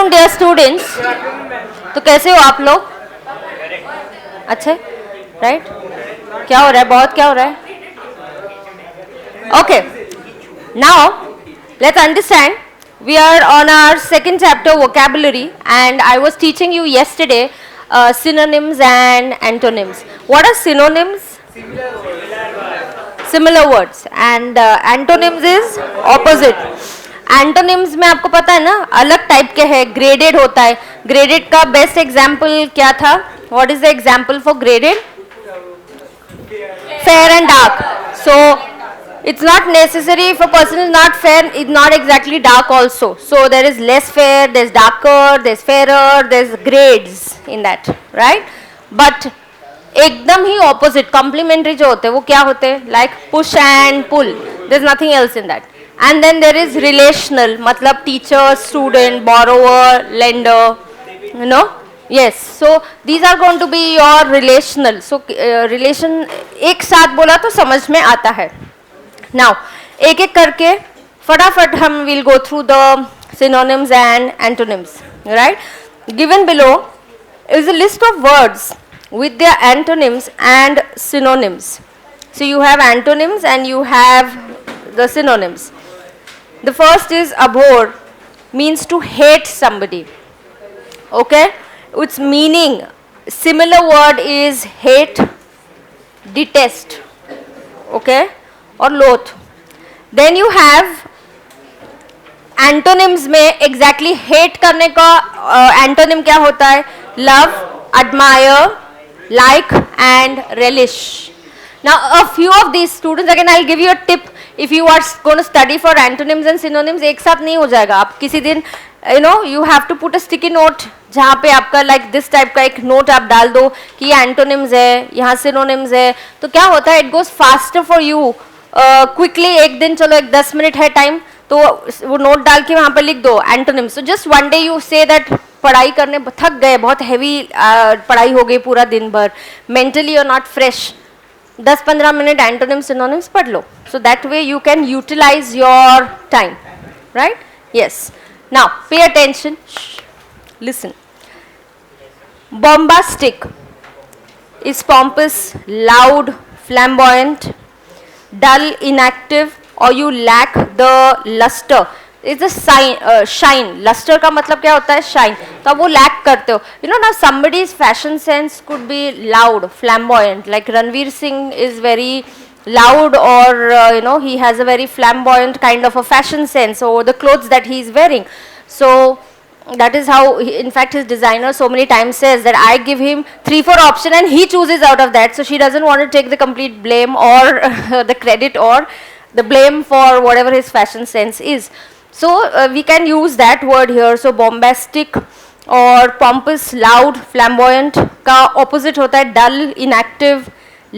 Afternoon dear students. तो कैसे हो आप लोग? अच्छे, राइट? क्या हो रहा है? बहुत क्या हो रहा है? Okay, now let's understand. We are on our second chapter, vocabulary, and I was teaching you yesterday synonyms and antonyms. What are synonyms? Similar words. And antonyms is opposite. Antonyms में आपको पता है ना, अलग टाइप के है. Graded होता है. ग्रेडेड का बेस्ट एग्जाम्पल क्या था? What is the example for graded? Fair and dark. So it's not necessary if a person is not fair, it's not exactly dark also. So there is less fair, there's darker, there's fairer, there's grades in that, right? But एकदम ही opposite, complementary जो होते हैं वो क्या होते हैं? Like push and pull. There's nothing else in that. And then there is relational, मतलब teacher, student, borrower, lender, you know? Yes, so these are going to be your relational. So relation एक साथ बोला तो समझ में आता है. Now, एक एक करके फटाफट हम will go through the synonyms and antonyms, right? Given below is a list of words with their antonyms and synonyms. So you have antonyms and you have the synonyms. The first is abhor, means to hate somebody. Okay? Its meaning, similar word is hate, detest. Okay? और लोथ. Then you have antonyms में exactly hate करने का antonym क्या होता है? Love, admire, like and relish. Now a few of these students, again I'll give you a tip. If you are going to study for antonyms and synonyms, एक साथ नहीं हो जाएगा. आप किसी दिन you have to put a sticky note जहाँ पे आपका like this type का एक note आप डाल दो कि ये antonyms है, यहाँ synonyms है. तो क्या होता है? It goes faster for you. Quickly एक दिन चलो एक 10 मिनट है टाइम तो वो नोट डाल के वहाँ पर लिख दो antonyms. So just one day you say that पढ़ाई करने थक गए, बहुत हैवी पढ़ाई हो गई पूरा दिन भर, मेंटली और not fresh, 10-15 minute antonyms synonyms पढ़ लो. So that way you can utilize your time, right? Yes. Now pay attention, listen. Bombastic is pompous, loud, flamboyant, dull, inactive, or you lack the luster. It's a sign, shine. Luster का मतलब क्या होता है? Shine. तो आप वो lack करते हो. You know now somebody's fashion sense could be loud, flamboyant. Like Ranveer Singh is very loud, or he has a very flamboyant kind of a fashion sense over the clothes that he is wearing. So that is how in fact his designer so many times says that I give him 3-4 option and he chooses out of that. So she doesn't want to take the complete blame or the credit or the blame for whatever his fashion sense is. So we can use that word here. So bombastic or pompous, loud, flamboyant का opposite होता है dull, inactive,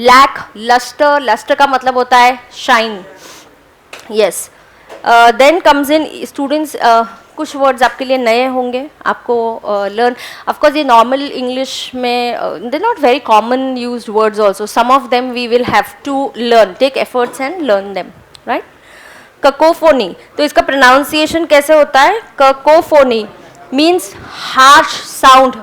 lack, luster. Luster का मतलब होता है shine. Yes. Then comes in students. कुछ words आपके लिए नए होंगे, आपको लर्न. ऑफकोर्स ये नॉर्मल इंग्लिश में they not very common used words also. Some of them we will have to learn, take efforts and learn them, right? Cacophony, तो इसका प्रोनाउंसिएशन कैसे होता है? Cacophony means harsh sound,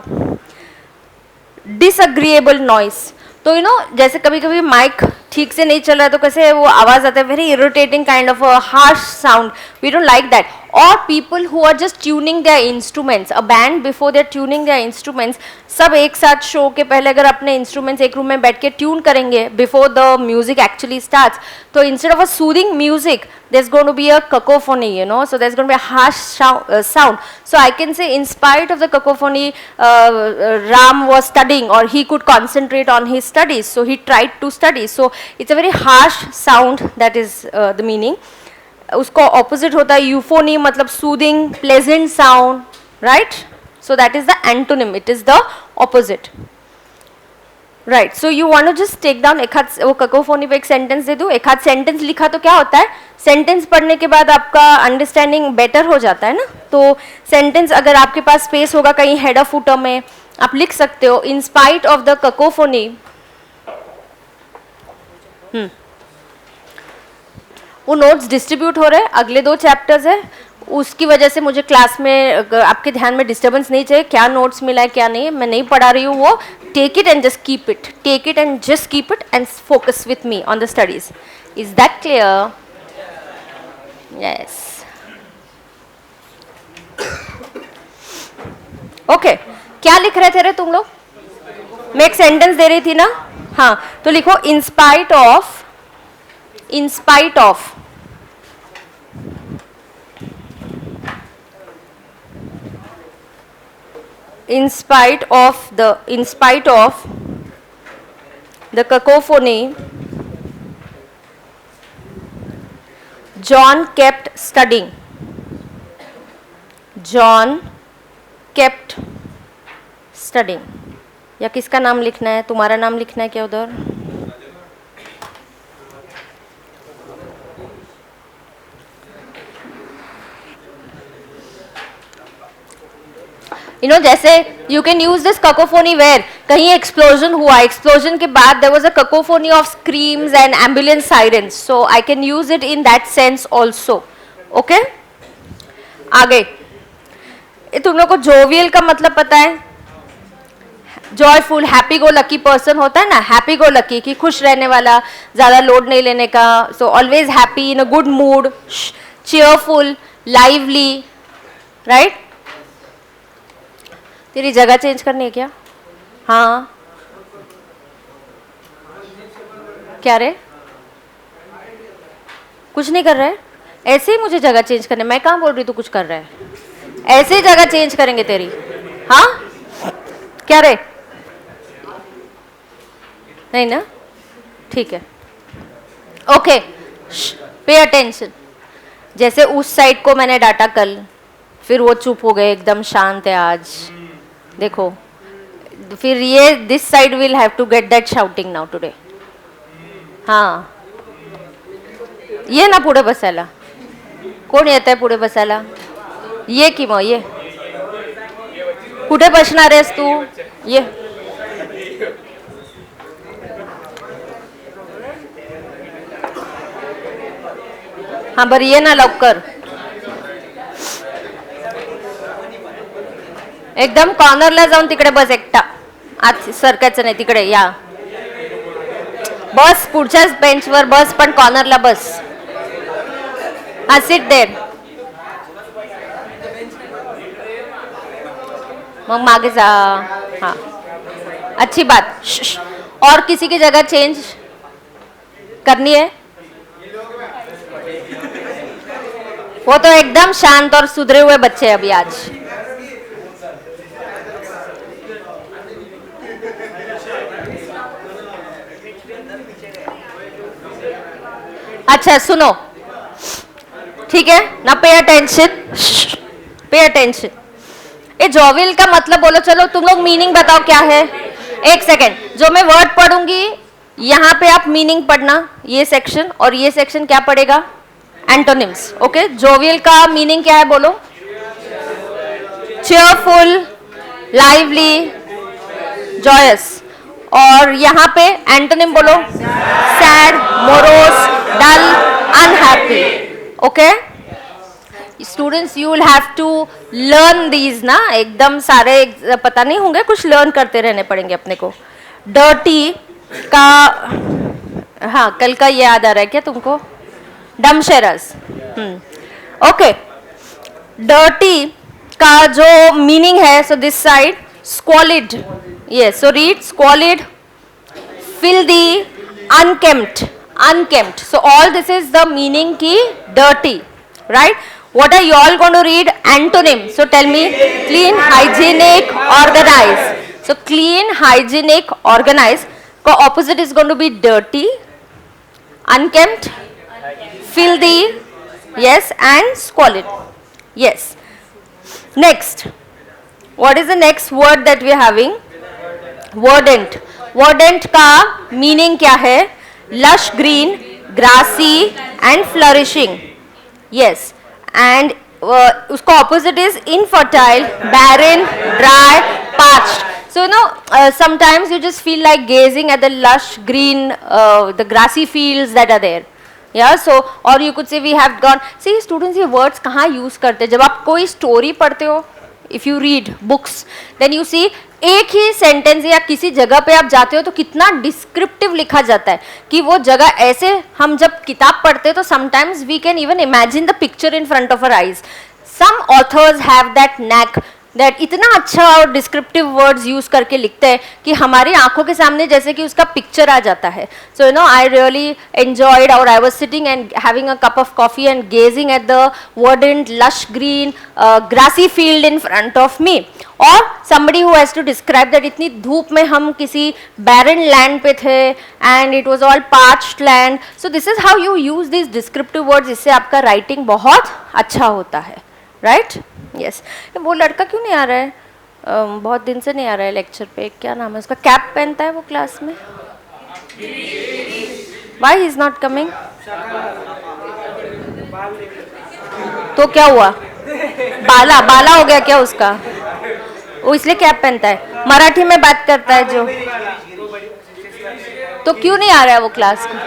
disagreeable noise. तो जैसे कभी कभी माइक ठीक से नहीं चल रहा है तो कैसे वो आवाज आता है, very irritating kind of harsh sound. We don't like that. और people who are just tuning their instruments, a band before they are tuning their instruments, सब एक साथ शो के पहले अगर अपने इंस्ट्रूमेंट्स एक रूम में बैठ के ट्यून करेंगे before the music actually starts, तो instead of a soothing music there's going to be a cacophony, so there's going to be a harsh sound. So I can say in spite of the cacophony, Ram was studying, or he could concentrate on his studies, so he tried to study. So it's a very harsh sound, that is the meaning. उसको opposite होता है euphony, मतलब soothing, pleasant sound, right? So that is the antonym, it is the opposite. Right. So you want to just take down एक हाथ वो ककोफोनी पे एक sentence दे दूँ, एक हाथ सेंटेंस लिखा तो क्या होता है? सेंटेंस पढ़ने के बाद आपका अंडरस्टैंडिंग बेटर हो जाता है ना. तो सेंटेंस अगर आपके पास स्पेस होगा कहीं हेडर फुटर में, आप लिख सकते हो इन स्पाइट ऑफ द ककोफोनी. वो नोट्स डिस्ट्रीब्यूट हो रहे हैं, अगले 2 चैप्टर्स है, उसकी वजह से मुझे क्लास में आपके ध्यान में डिस्टर्बेंस नहीं चाहिए, क्या नोट्स मिला है क्या नहीं, मैं नहीं पढ़ा रही हूँ वो, take it and just keep it, take it and just keep it and focus with me on the studies. Is that clear? Yes. Okay, क्या लिख रहे थे रे तुम लोग? मैं एक सेंटेंस दे रही थी ना, हाँ, तो लिखो in spite of, in spite of, in spite of the cacophony, John kept studying. John kept studying. या किसका नाम लिखना है? तुम्हारा नाम लिखना है क्या उधर? जैसे you can use this cacophony where कहीं एक्सप्लोजन हुआ, एक्सप्लोजन के बाद there was a cacophony of screams and ambulance sirens, so I can use it in that sense also. Okay, आगे तुम लोग को जोवियल का मतलब पता है? Joyful, happy go lucky person होता है ना, हैप्पी गो लकी कि खुश रहने वाला, ज्यादा लोड नहीं लेने का, so always happy, in a good mood, cheerful, lively, right? तेरी जगह चेंज करनी है क्या? हाँ, क्या रे? कुछ नहीं कर रहा है? ऐसे ही मुझे जगह चेंज करने, मैं कहाँ बोल रही तू कुछ कर रहा है? ऐसे ही जगह चेंज करेंगे तेरी. हाँ, क्या रे? नहीं ना, ठीक है. Okay, pay attention. जैसे उस साइड को मैंने डांटा कल, फिर वो चुप हो गए, एकदम शांत है आज. देखो, फिर ये this side will have to get that shouting now today. हाँ, ये ना पुढे बसायला. कोण येत आहे पुढे बसायला? ये की मग ये. कुठे बसणार आहेस तू? ये. हाँ, बरं ये ना लवकर. एकदम कॉर्नरला जाऊन तिकडे बस एकटा, आत सरकायचं नाही, तिकडे या. बस पुढच्याच बेंचवर बस, पण कॉर्नरला बस. हा, सिट देर. मग मागे जा. हाँ, अच्छी बात. और किसी की जगह चेंज करनी है? वो तो एकदम शांत और सुधरे हुए बच्चे अभी आज. अच्छा सुनो, ठीक है ना, पे अटेंशन, पे अटेंशन. ये जॉवियल का मतलब बोलो. चलो तुम लोग मीनिंग बताओ क्या है. एक सेकेंड, जो मैं वर्ड पढ़ूंगी यहाँ पे आप मीनिंग पढ़ना, ये सेक्शन, और ये सेक्शन क्या पढ़ेगा? एंटोनिम्स. ओके, जॉवियल का मीनिंग क्या है बोलो? Cheerful, lively, joyous. और यहाँ पे एंटोनिम बोलो? Sad, morose, dull, unhappy. Okay students, you will have to learn these ना, एकदम सारे पता नहीं होंगे, कुछ लर्न करते रहने पड़ेंगे अपने को. डर्टी का, हाँ कल का ये याद आ रहा है क्या तुमको? डमशेरस. ओके, डर्टी का जो मीनिंग है, so this side squalid. Yes, so read squalid, filthy, unkempt, unkempt. So all this is the meaning ki dirty, right? What are you all going to read? Antonym. So tell me, clean, hygienic, organized. So clean, hygienic, organized. Ko opposite is going to be dirty, unkempt, filthy, yes, and squalid. Yes. Next, what is the next word that we are having? Verdant. Verdant का meaning क्या है? Lush green, grassy and flourishing. Yes, and उसका opposite is infertile, barren, dry, parched. So sometimes you just feel like gazing at the lush green, the grassy fields that are there, या so और you could say we have gone see students ये words कहाँ use करते हैं जब आप कोई story पढ़ते हो if you read books then you see एक ही सेंटेंस या किसी जगह पे आप जाते हो तो कितना डिस्क्रिप्टिव लिखा जाता है कि वो जगह ऐसे हम जब किताब पढ़ते हैं तो sometimes we can even imagine the picture in front of our eyes some authors have that knack that इतना अच्छा और डिस्क्रिप्टिव वर्ड्स यूज करके लिखते हैं कि हमारी आंखों के सामने जैसे कि उसका पिक्चर आ जाता है so you know I really enjoyed और I was sitting and having a cup of coffee and gazing at the verdant lush green grassy field in front of me और somebody who has to describe that इतनी धूप में हम किसी barren land पे थे and it was all parched land so this is how you use these descriptive words इससे आपका writing बहुत अच्छा होता है राइट यस वो लड़का क्यों नहीं आ रहा है बहुत दिन से नहीं आ रहा है लेक्चर पे क्या नाम है उसका कैप पहनता है वो क्लास में why he is not coming तो क्या हुआ बाला बाला हो गया क्या उसका वो इसलिए कैप पहनता है मराठी में बात करता है जो तो क्यों नहीं आ रहा है वो क्लास को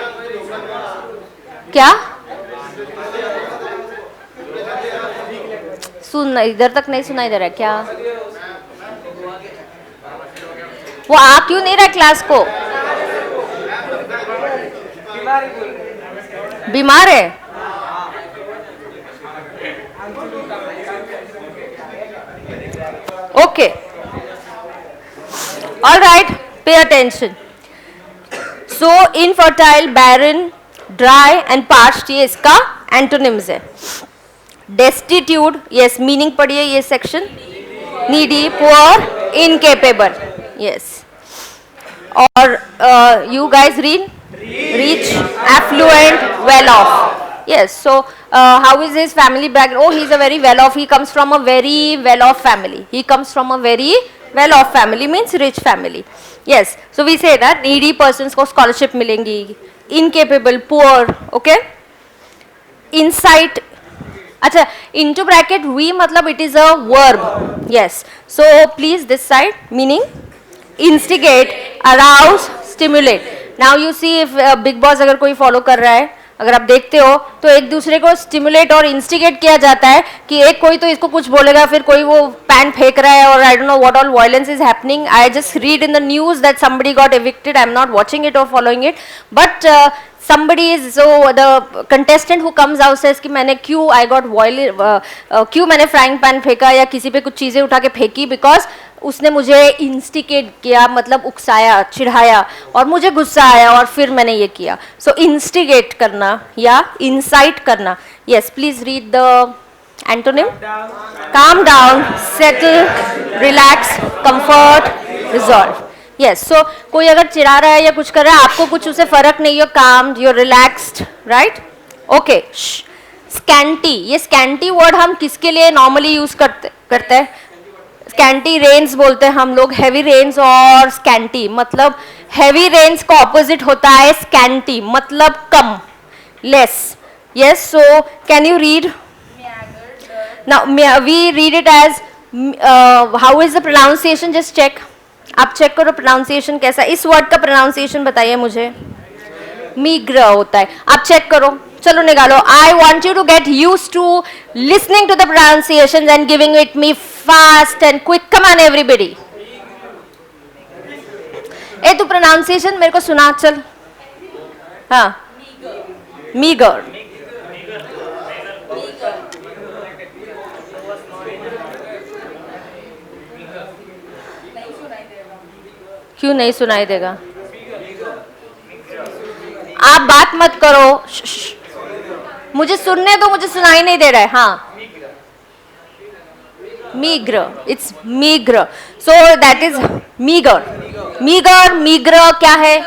क्या सुन इधर तक नहीं सुनाई दे रहा है क्या वो आ क्यों नहीं रहा क्लास को बीमार है okay all right pay attention so infertile barren dry and parched ये इसका एंटोनिम्स है destitute yes meaning पढ़िए ये section needy poor incapable yes और you guys read rich affluent well off yes so how is his family background oh he is a very well off he comes from a very well off family he comes from a very well off family means rich family yes so we say that needy persons को scholarship मिलेंगी incapable poor okay insight अच्छा into bracket we मतलब it is a verb yes so please this side meaning instigate arouse stimulate now you see if big boss अगर कोई follow कर रहा है अगर आप देखते हो तो एक दूसरे को स्टिमुलेट और इंस्टिगेट किया जाता है कि एक कोई तो इसको कुछ बोलेगा फिर कोई वो पैन फेंक रहा है और I don't know what all violence is happening I just read in the news that somebody got evicted I am not watching it और following it but somebody is so the contestant who comes out says कि मैंने क्यों I got क्यों मैंने frying pan फेंका या किसी पे कुछ चीज़ें उठा के फेंकी बिकॉज उसने मुझे इंस्टिकेट किया मतलब उकसाया चिढ़ाया और मुझे गुस्सा आया और फिर मैंने ये किया सो इंस्टिगेट करना या इंसाइट करना yes please read the antonym calm down settle relax comfort resolve yes so कोई अगर चिढ़ा रहा है या कुछ कर रहा है आपको कुछ उसे फर्क नहीं हो calmed you're relaxed right okay scanty ये scanty वर्ड हम किसके लिए नॉर्मली यूज करते हैं स्कैंटी रेन्स बोलते हैं हम लोग हेवी रेन्स और स्कैंटी मतलब हेवी रेन्स का ऑपोजिट होता है स्कैंटी मतलब कम less yes so can you read now we read it as how is the pronunciation just check आप चेक करो प्रोनाउंसिएशन कैसा इस वर्ड का प्रोनाउंसिएशन बताइए मुझे मीग्र होता है आप चेक करो चलो निकालो I want you to get use to listening to the pronunciation and giving it me fast and quick come on everybody ए तू प्रोनाउंसिएशन मेरे को सुना चल हाँ मीगर क्यों नहीं सुनाई देगा आप बात मत करो मुझे सुनने दो मुझे सुनाई नहीं दे रहा है हाँ meagre it's meagre so that is meagre meagre meagre क्या है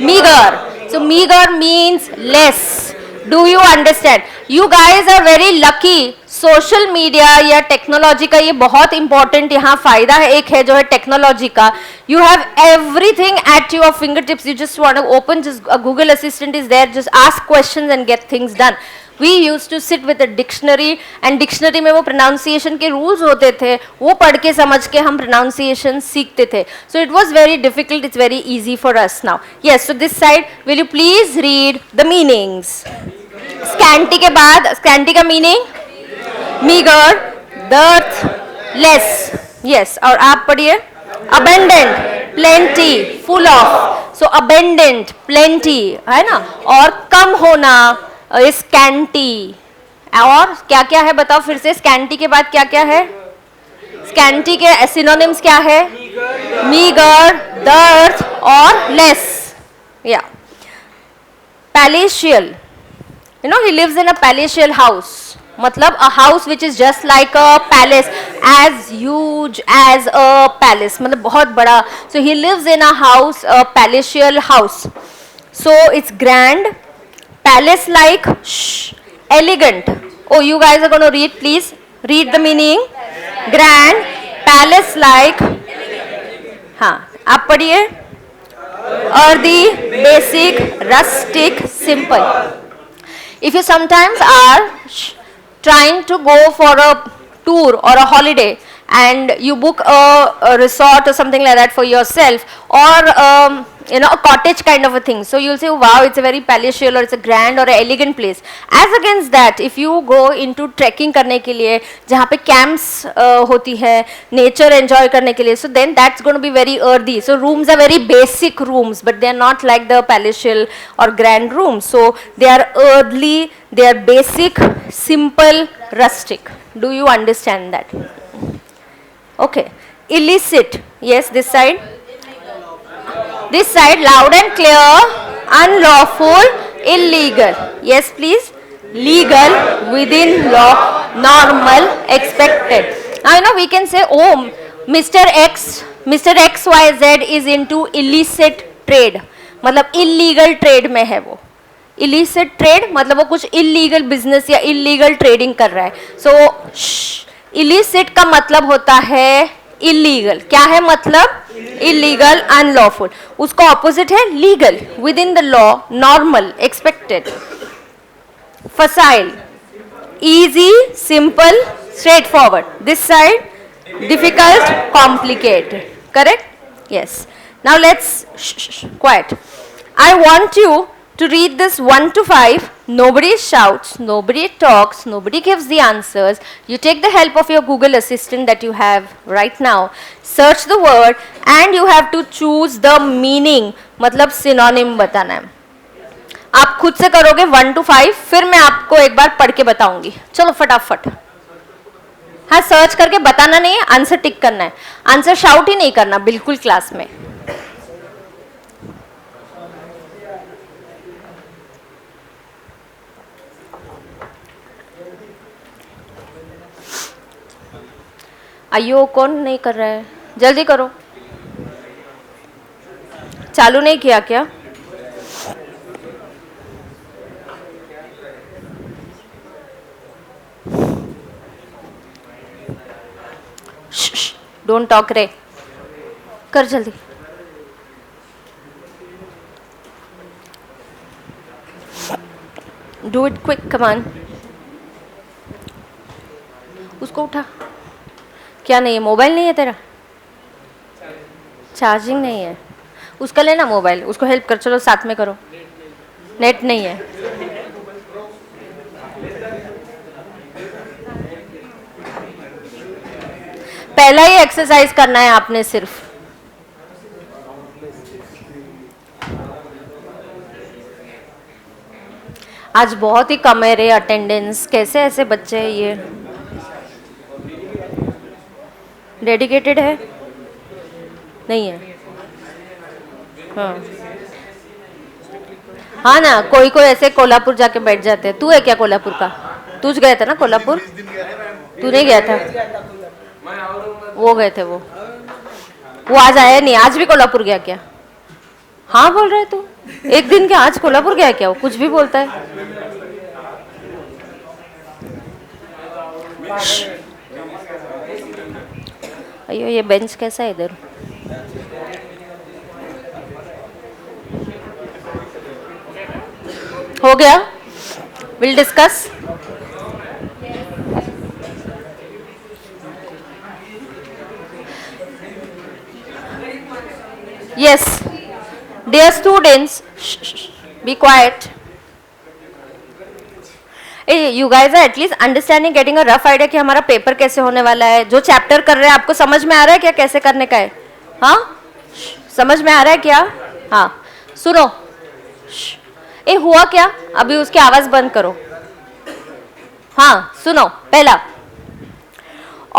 meagre so meagre means less do you understand you guys are very lucky social media या टेक्नोलॉजी का ये बहुत इंपॉर्टेंट यहाँ फायदा है एक है जो है टेक्नोलॉजी का you have everything at your finger tips you just want to open just Google assistant is there just ask questions and get things done we use to sit with a dictionary and dictionary में वो pronunciation के rules होते थे वो पढ़ के समझ के हम प्रोनाउंसिएशन सीखते थे so it was very difficult it's very easy for us now yes so this side will you please read the meanings scanty के बाद, स्कैंटी का meaning meagre, dearth, less, yes. और आप पढ़िए abundant, plenty, full of, so abundant, plenty, है ना, और कम होना, स्कैंटी। और क्या क्या है बताओ फिर से, स्कैंटी के बाद क्या क्या है? स्कैंटी के सिनोनिम्स क्या है? मीगर, दर्थ और लेस, या। Palatial, you know, he lives in a palatial house, मतलब a house which is just like a palace, as huge as a palace, मतलब बहुत बड़ा. So he lives in a house, a palatial house, so it's grand, palace like, elegant. Oh, you guys are going to read, please read the meaning. Grand, palace like, हाँ आप पढ़िए. Earthy, basic, rustic, simple. If you sometimes are trying to go for a tour or a holiday and you book a resort or something like that for yourself, or you know, a cottage kind of a thing, so you'll say wow, it's a very palatial or it's a grand or a elegant place. As against that, if you go into trekking करने के लिए जहाँ पे camps होती है, nature enjoy करने के लिए, so then that's going to be very earthy. So rooms are very basic rooms, but they are not like the palatial or grand rooms. So they are earthly, they are basic, simple, rustic. Do you understand that? Okay. Illicit, yes, this side. This side, loud and clear, unlawful, illegal. Yes, please. Legal, within law, normal, expected. Now, you know, we can say, oh, Mr. XYZ is into illicit trade. मतलब illegal trade में है वो. Illicit trade मतलब वो कुछ illegal business या illegal trading कर रहा है. So, illicit का मतलब होता है illegal. क्या है मतलब? Illegal, unlawful. उसका opposite है legal, within the law, normal, expected. Facile, easy, simple, straightforward. This side, difficult, complicated. Correct? Yes. Now let's quiet. I want you to read this 1 to 5. Nobody shouts, nobody talks, nobody gives the answers. You take the help of your Google Assistant that you have right now. Search the word and you have to choose the meaning. मतलब synonym बताना है. आप खुद से करोगे 1 to 5, फिर मैं आपको एक बार पढ़ के बताऊंगी. चलो फटाफट. हाँ, सर्च करके बताना नहीं है, आंसर टिक करना है. आंसर शाउट ही नहीं करना बिल्कुल क्लास में. अयो कौन नहीं कर रहा है? जल्दी करो. चालू नहीं किया क्या? डोंट टॉक रे. कर जल्दी. Do it quick, come on. उसको उठा. क्या नहीं है? मोबाइल नहीं है तेरा? चार्जिंग नहीं है? उसका लेना मोबाइल. उसको हेल्प कर. चलो साथ में करो. नेट नहीं है. पहला ही एक्सरसाइज करना है आपने सिर्फ. आज बहुत ही कम है रे अटेंडेंस. कैसे ऐसे बच्चे हैं ये? डेडिकेटेड है? नहीं है? हाँ हाँ ना, कोई कोई ऐसे कोल्हापुर जाके बैठ जाते हैं. तू है क्या कोल्हापुर का? तू गया था ना कोल्हापुर? तू नहीं गया था? वो गए थे. वो आज आया नहीं. आज भी कोल्हापुर गया क्या? हाँ बोल रहे तू. एक दिन क्या आज कोल्हापुर गया क्या? वो कुछ भी बोलता है. अयो ये बेंच कैसा है इधर? हो गया? Will discuss. Yes, dear students, be quiet. You guys are at least understanding, getting a rough idea कि हमारा पेपर कैसे होने वाला है. जो चैप्टर कर रहे हैं आपको समझ में आ रहा है क्या कैसे करने का है? हाँ, समझ में आ रहा है क्या? हाँ सुनो. ए हुआ क्या? अभी उसकी आवाज बंद करो. हाँ सुनो. पहला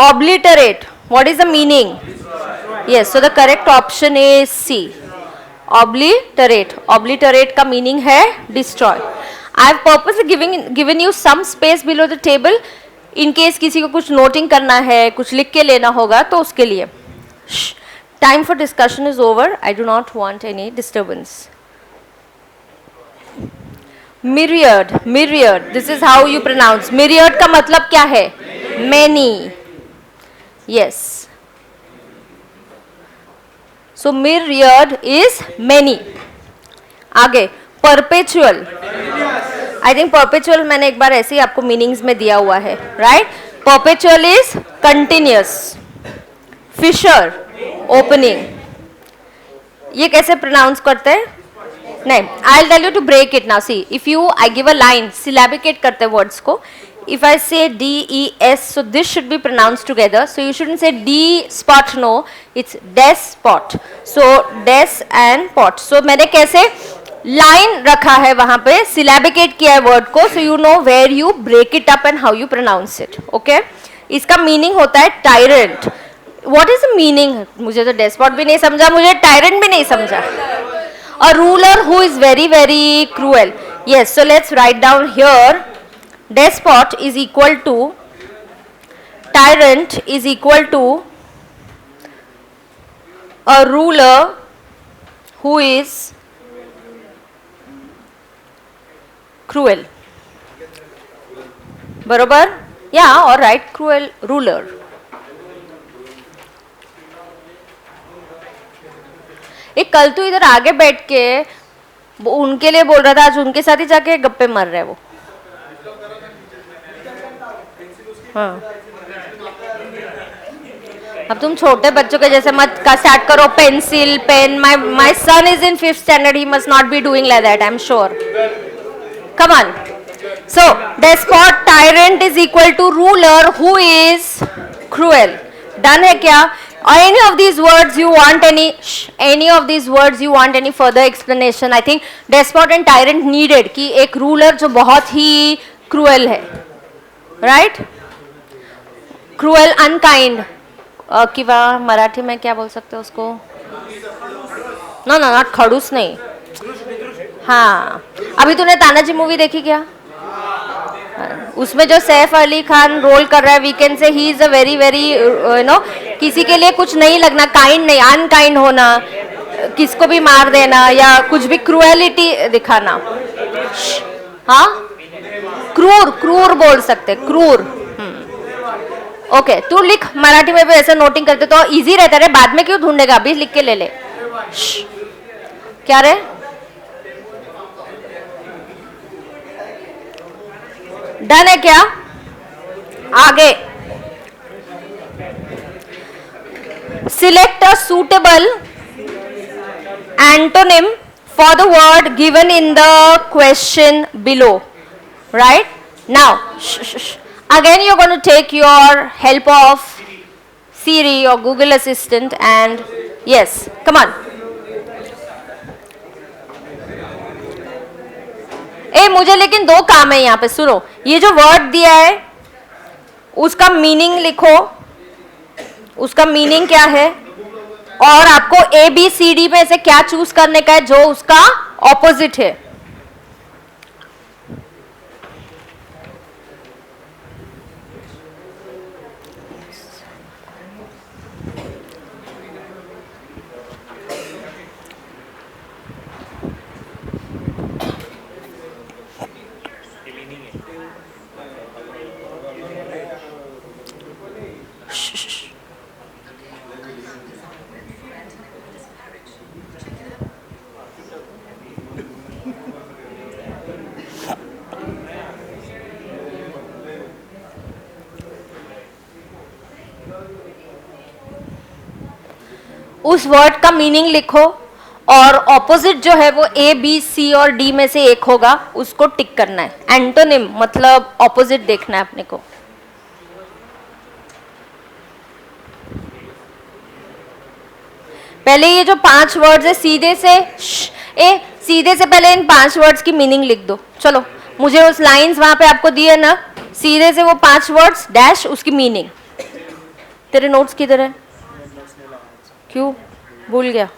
obliterate, what is the meaning? Yes, so the correct option is C, obliterate. Obliterate का meaning है destroy. I have purposely given you some space below the table in case किसी को कुछ noting करना है, कुछ लिख के लेना होगा तो उसके लिए. Time for discussion is over. I do not want any disturbance. Myriad, myriad, this is how you pronounce. Myriad का मतलब क्या है? Many. Yes. So myriad is many. आगे perpetual. I think perpetual मैंने एक बार ऐसे ही आपको मीनिंग्स में दिया हुआ है, right? Perpetual is continuous. Fissure, opening. ये कैसे प्रोनाउंस करते हैं? नहीं, I'll tell you to break it now. See, if you I give a line, syllabicate करते हैं words को. If I say D E S, so this should be pronounced together. So you shouldn't say D spot, no, it's des spot. So des and pot. So मैंने कैसे line रखा है वहाँ पे, syllabicate किया है word को, so you know where you break it up and how you pronounce it. Okay? इसका meaning होता है tyrant. What is the meaning? मुझे तो despot भी नहीं समझा, मुझे tyrant भी नहीं समझा. A ruler who is very very cruel. Yes, so let's write down here. Despot is equal to tyrant is equal to a ruler who is cruel. बरोबर? Yeah, all right, cruel ruler. एक कल तो इधर आगे बैठ के वो उनके लिए बोल रहा था, आज उनके साथ ही जाके गप्पे मार रहे हैं वो. हाँ. अब तुम छोटे बच्चों के जैसे मत का स्टार्ट करो. Pencil pen. My son is in 5th standard. He must not be doing like that, I am sure. Come on. So despot tyrant is equal to ruler who is cruel. Done है क्या? Or any of these words you want any further explanation? I think despot and tyrant needed कि एक ruler जो बहुत ही cruel है, right? Cruel, unkind. किंवा मराठी में क्या बोल सकते हो उसको? No, not खड़ूस नहीं. हाँ, अभी तूने तानाजी मूवी देखी क्या? उसमें जो सैफ अली खान रोल कर रहा है, we can say he is a very very किसी के लिए कुछ नहीं लगना, काइंड नहीं, अनकाइंड होना, किसको भी मार देना या कुछ भी क्रूएलिटी दिखाना. हाँ, क्रूर, क्रूर बोल सकते, क्रूर. ओके, तू लिख मराठी में भी ऐसे नोटिंग करते तो इजी रहता है. बाद में क्यों ढूंढेगा, अभी लिख के ले ले. क्या रे? डन है क्या? आगे select a suitable antonym for the word given in the question below. Right now again you are going to take your help of Siri or Google Assistant and yes, come on. मुझे लेकिन दो काम है यहाँ पे. सुनो, ये जो वर्ड दिया है उसका मीनिंग लिखो. उसका मीनिंग क्या है और आपको ABCD में से क्या चूज करने का है जो उसका ऑपोजिट है. उस वर्ड का मीनिंग लिखो और ऑपोजिट जो है वो ए बी सी और डी में से एक होगा, उसको टिक करना है। एंटोनिम मतलब ऑपोजिट देखना है अपने को। पहले ये जो 5 वर्ड्स है सीधे से पहले इन 5 वर्ड्स की मीनिंग लिख दो। चलो, मुझे उस लाइंस वहां पे आपको दिए ना, सीधे से वो 5 वर्ड्स डैश उसकी मीनिंग। तेरे नोट्स किधर है? क्यों भूल गया?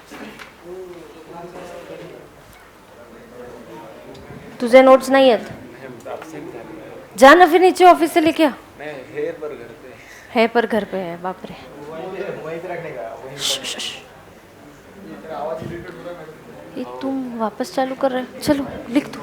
तुझे नोट्स नहीं है? जा ना फिर नीचे ऑफिस से लेके आ। है पर घर पे है। बाप रे। ये तुम वापस चालू कर रहे हो? चलो लिख दो।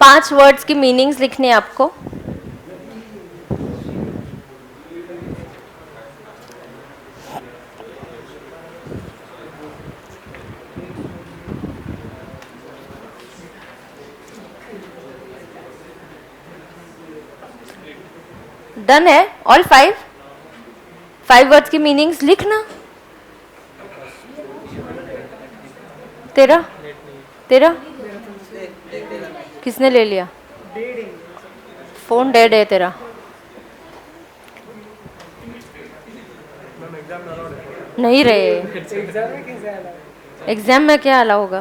पांच वर्ड्स की मीनिंग्स लिखने हैं आपको। डन है? ऑल 5 वर्ड्स की मीनिंग्स लिखना। तेरा किसने ले लिया? फोन डेड है तेरा? नहीं रे, एग्जाम में क्या अलाउ होगा?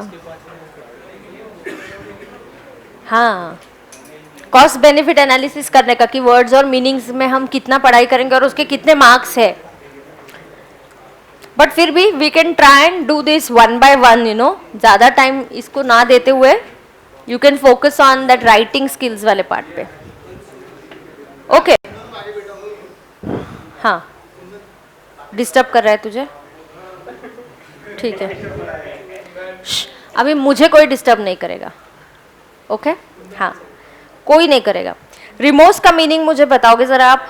हाँ, कॉस्ट बेनिफिट एनालिसिस करने का कि वर्ड्स और मीनिंग्स में हम कितना पढ़ाई करेंगे और उसके कितने मार्क्स है। बट फिर भी we can try and do this one by one, you know, ज़्यादा टाइम इसको ना देते हुए you can focus on that writing skills वाले पार्ट पे। ओके हाँ, डिस्टर्ब कर रहा है तुझे? ठीक है, अभी मुझे कोई डिस्टर्ब नहीं करेगा। ओके हाँ, कोई नहीं करेगा। रिमोर्स का मीनिंग मुझे बताओगे जरा आप?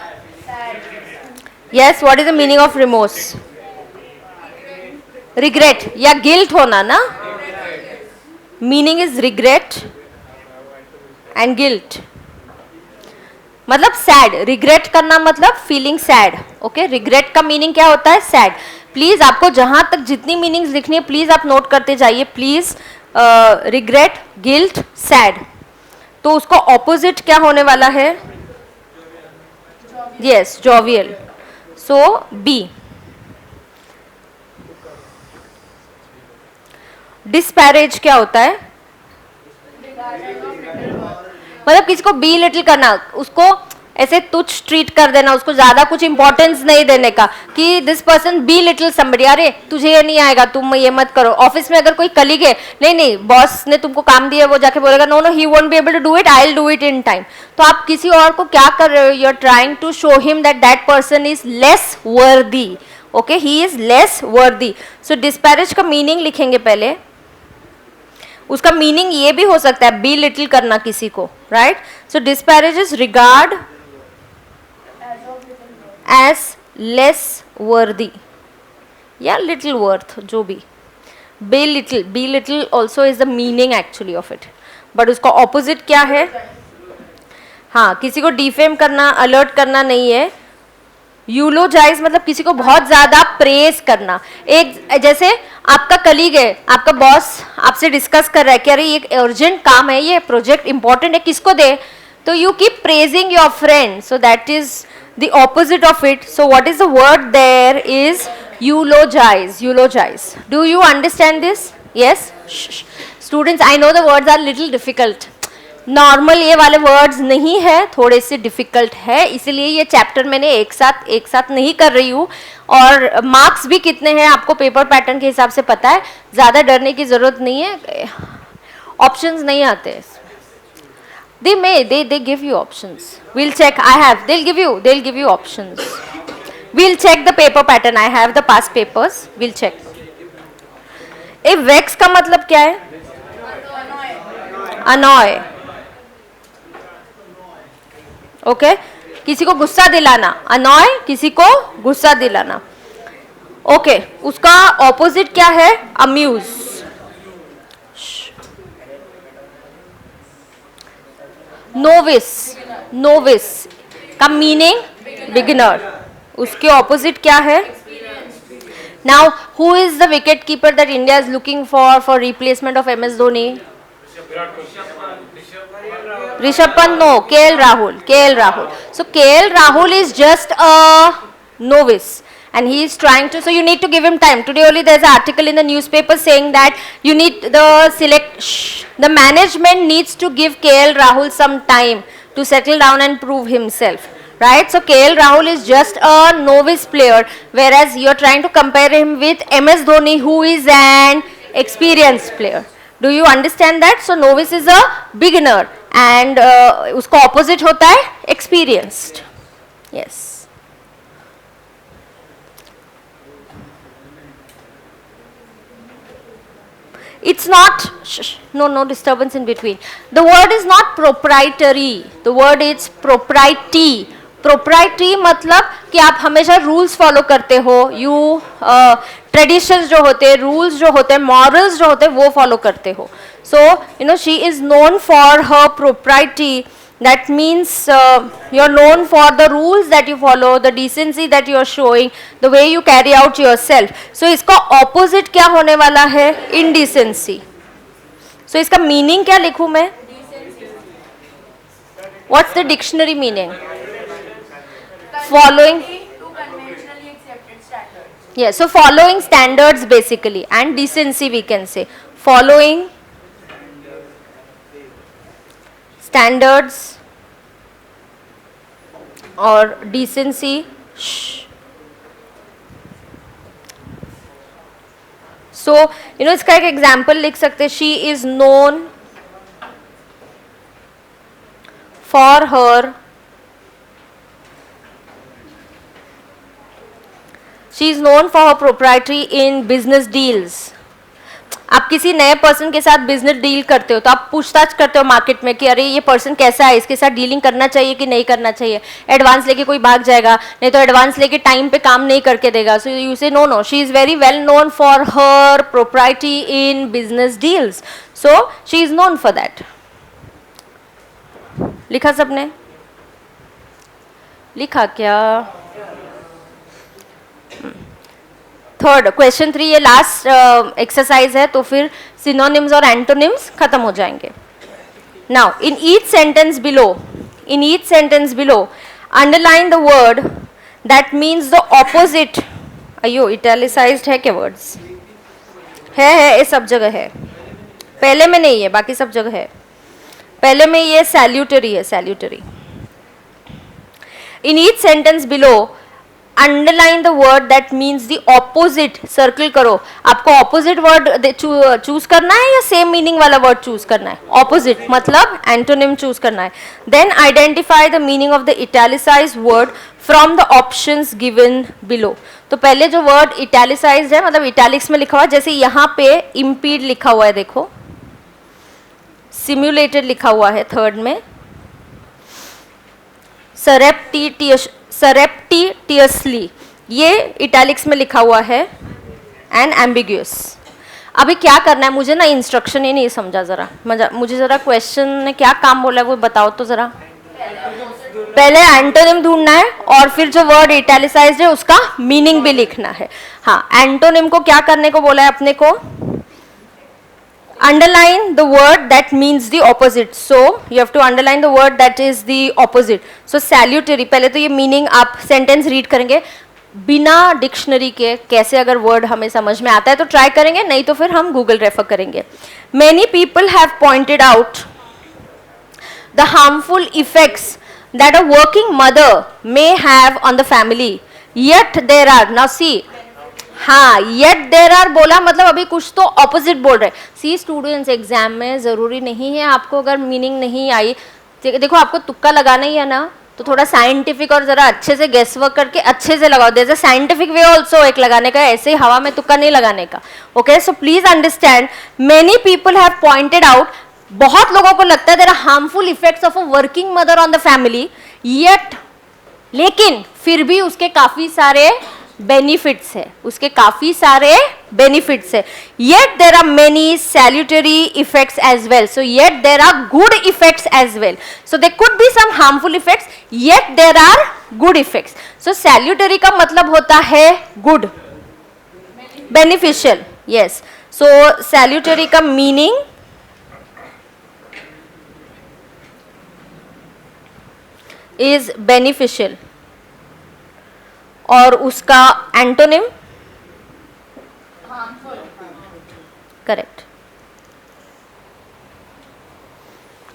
Yes, what is the meaning of remorse? Regret या गिल्ट होना ना? Meaning is regret and guilt, मतलब सैड। रिग्रेट करना मतलब फीलिंग सैड। ओके, रिग्रेट का मीनिंग क्या होता है? सैड। प्लीज आपको जहां तक जितनी मीनिंग्स लिखनी है प्लीज आप नोट करते जाइए प्लीज। Regret, guilt, sad. तो उसको ऑपोजिट क्या होने वाला है? Yes, jovial. So be. Disparage क्या होता है? मतलब किसी को बी लिटिल करना, उसको ऐसे तुच्छ ट्रीट कर देना, उसको ज्यादा कुछ इंपॉर्टेंस नहीं देने का कि this person be little somebody, अरे तुझे ये नहीं आएगा, तुम ये मत करो। ऑफिस में अगर कोई कलीग है, नहीं बॉस ने तुमको काम दिया, वो जाके बोलेगा no he won't be able to do it, I will do it in time. तो आप किसी और को क्या कर रहे हो? You are trying to show him that that person is less worthy. Okay, he is less worthy. So disparage का मीनिंग लिखेंगे पहले। उसका मीनिंग ये भी हो सकता है बी लिटिल करना किसी को, right? So disparage is regard as less worthy या लिटिल वर्थ, जो भी। Belittle also is the meaning actually of it, but उसका ऑपोजिट क्या है? हाँ, किसी को डिफेम करना, अलर्ट करना नहीं है। यूलोजाइज मतलब किसी को बहुत ज्यादा प्रेज करना। एक जैसे आपका कलीग है, आपका बॉस आपसे डिस्कस कर रहा है कि अरे ये अर्जेंट काम है, ये प्रोजेक्ट इंपॉर्टेंट है, किसको दे? तो you keep praising your friend, so that is the opposite of it. So what is the word there is eulogize. Do you understand this? Yes? Shh. Students, I know the words are little difficult. Normal ये वाले words नहीं है, थोड़े से difficult है, इसीलिए ये chapter मैंने एक साथ नहीं कर रही हूँ। और मार्क्स भी कितने हैं आपको पेपर पैटर्न के हिसाब से पता है, ज़्यादा डरने की ज़रूरत नहीं है, ऑप्शंस नहीं आते। They give you options. We'll check. They'll give you options. We'll check the paper pattern. I have the past papers. We'll check. A wax का मतलब क्या है? अनॉय। ओके, किसी को गुस्सा दिलाना, अनॉय, किसी को गुस्सा दिलाना। ओके, उसका ऑपोजिट क्या है? अम्यूज। नोविस का मीनिंग बिगिनर, उसके ऑपोजिट क्या है? Now who is the wicket keeper that India is looking for replacement of MS Dhoni? Rishabh Pant? No, KL Rahul. So KL Rahul is just a novice and he is trying to, so you need to give him time. Today only there is an article in the newspaper saying that you need the management needs to give KL Rahul some time to settle down and prove himself, right? So KL Rahul is just a novice player, whereas you are trying to compare him with MS Dhoni, who is an experienced player. Do you understand that? So novice is a beginner and उसका opposite होता है experienced. Yes. It's not, no disturbance in between. The word is not proprietary. The word is propriety. Propriety मतलब कि आप हमेशा rules follow करते हो, you traditions जो होते हैं, rules जो होते हैं, morals जो होते हैं, वो follow करते हो. So you know she is known for her propriety. That means you are known for the rules that you follow, the decency that you are showing, the way you carry out yourself. So इसका opposite क्या होने वाला है? Indecency. So इसका meaning क्या लिखूं मैं? What's the dictionary meaning? Following. Yeah, so following standards basically, and decency we can say. Following standards or decency. So you know इसका एक example लिख सकते हैं, she is known for her, she is known for her propriety in business deals. आप किसी नए person के साथ बिजनेस डील करते हो तो आप पूछताछ करते हो मार्केट में कि अरे ये पर्सन कैसा है, इसके साथ डीलिंग करना चाहिए कि नहीं करना चाहिए, एडवांस लेके कोई भाग जाएगा, नहीं तो एडवांस लेके टाइम पे काम नहीं करके देगा. So you say no, she is very well known for her propriety in business deals, so she is known for that. लिखा सबने? लिखा क्या? थर्ड क्वेश्चन 3, ये लास्ट एक्सरसाइज है, तो फिर सिनोनिम्स और एंटोनिम्स खत्म हो जाएंगे. Now in each sentence below underline the word that means the opposite. अयो इटैलिसाइज्ड है क्या वर्ड्स? है ये सब जगह है, पहले में नहीं है, बाकी सब जगह है. पहले में ये सैल्यूटरी है, salutary. In each sentence below underline the word that means the opposite. Circle करो. आपको ऑपोजिट वर्ड चूज करना है या सेम मीनिंग वाला वर्ड चूज करना है? ऑपोजिट मतलब एंटोनिम चूज करना है. Then identify the meaning of the italicised word from the options given below. तो पहले जो वर्ड इटैलिसाइज्ड है मतलब इटैलिक्स में लिखा हुआ है, जैसे यहाँ पे इम्पीड लिखा हुआ है, देखो सिम्युलेटेड लिखा हुआ है थर्ड में, surreptitiously ये इटैलिक्स में लिखा हुआ है, एंड एम्बिग्यूअस. अभी क्या करना है मुझे ना, इंस्ट्रक्शन ही नहीं समझा, जरा मुझे जरा क्वेश्चन ने क्या काम बोला है वो बताओ तो जरा. पहले एंटोनिम ढूंढना है और फिर जो वर्ड इटैलिसाइज्ड है उसका मीनिंग भी लिखना है. हाँ, एंटोनिम को क्या करने को बोला है अपने को? Underline the word that means the opposite. So you have to underline the word that is the opposite. So salutary, पहले तो ये meaning आप sentence read करेंगे बिना डिक्शनरी के. कैसे अगर वर्ड हमें समझ में आता है तो ट्राई करेंगे, नहीं तो फिर हम गूगल रेफर करेंगे. Many people have pointed out the harmful effects that a working mother may have on the family, yet there are, now see, हाँ yet there are बोला मतलब अभी कुछ तो ऑपोजिट बोल रहे. सी स्टूडेंट्स, एग्जाम में ज़रूरी नहीं है आपको अगर मीनिंग नहीं आई, देखो आपको तुक्का लगाना ही है ना, तो थोड़ा साइंटिफिक और ज़रा अच्छे से गेस वर्क करके अच्छे से लगाओ. There is a scientific way also एक लगाने का, ऐसे ही हवा में तुक्का नहीं लगाने का. Okay, so please understand, many people have pointed out, बहुत लोगों को लगता है there are harmful effects of a working mother on the family, yet, लेकिन फिर भी उसके काफ़ी सारे बेनिफिट्स है, उसके काफी सारे बेनिफिट्स है. Yet there are many salutary effects as well, so yet there are good effects as well. So they could be some harmful effects, yet there are good effects. So salutary का मतलब होता है good, beneficial. Yes, so salutary का meaning is beneficial, और उसका antonym correct.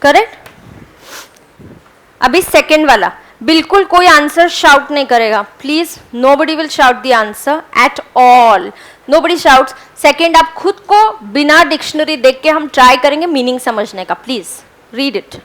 Correct. अभी second वाला, बिल्कुल कोई आंसर शाउट नहीं करेगा please, nobody will shout the answer at all, nobody shouts. Second आप खुद को बिना डिक्शनरी देख के हम ट्राई करेंगे मीनिंग समझने का. Please read it.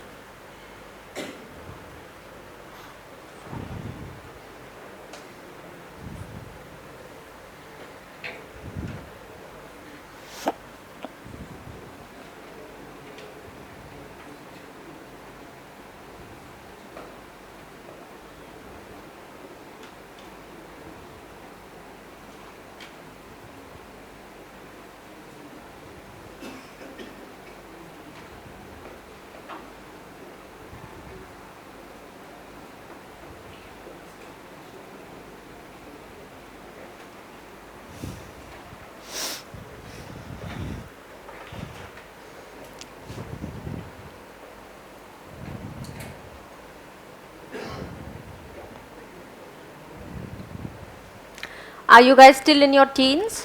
Are you guys still in your teens?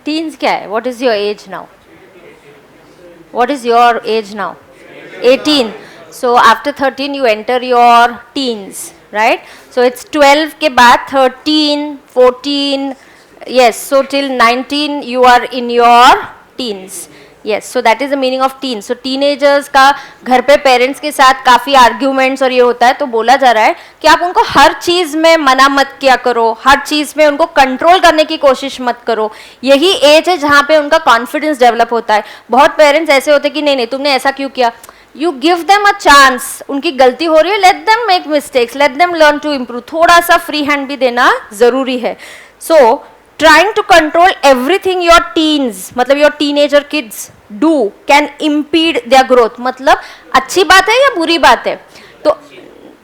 Teens क्या है? What is your age now? What is your age now? 18. So after 13 you enter your teens, right? So it's 12 के बाद 13, 14, yes. So till 19 you are in your teens. Yes, so that is the meaning of teen. So teenagers का घर पे parents के साथ काफ़ी arguments और ये होता है, तो बोला जा रहा है कि आप उनको हर चीज़ में मना मत किया करो, हर चीज़ में उनको कंट्रोल करने की कोशिश मत करो. यही एज है जहाँ पे उनका कॉन्फिडेंस डेवलप होता है. बहुत पेरेंट्स ऐसे होते हैं कि नहीं नहीं तुमने ऐसा क्यों किया. You give them a chance, उनकी गलती हो रही है, let them make mistakes, let them learn to improve. थोड़ा सा फ्री हैंड भी देना ज़रूरी है. सो trying to control everything your teens, मतलब your teenager kids do can impede their growth. मतलब अच्छी बात है या बुरी बात है? तो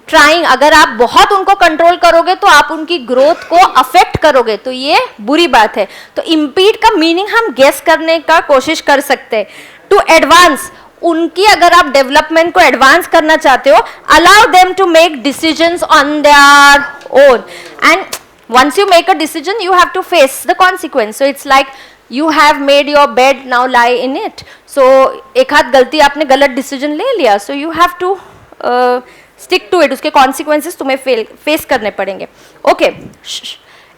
trying, अगर आप बहुत उनको कंट्रोल करोगे तो आप उनकी ग्रोथ को अफेक्ट करोगे, तो ये बुरी बात है. तो impede का मीनिंग हम गेस करने का कोशिश कर सकते हैं. टू एडवांस, उनकी अगर आप डेवलपमेंट को एडवांस करना चाहते हो, allow them to make decisions on their own. And once you make a decision you have to face the consequence. So it's like you have made your bed, now lie in it. So एक हाथ गलती आपने गलत decision ले लिया, so you have to stick to it. उसके consequences तुम्हें face करने पड़ेंगे. ओके,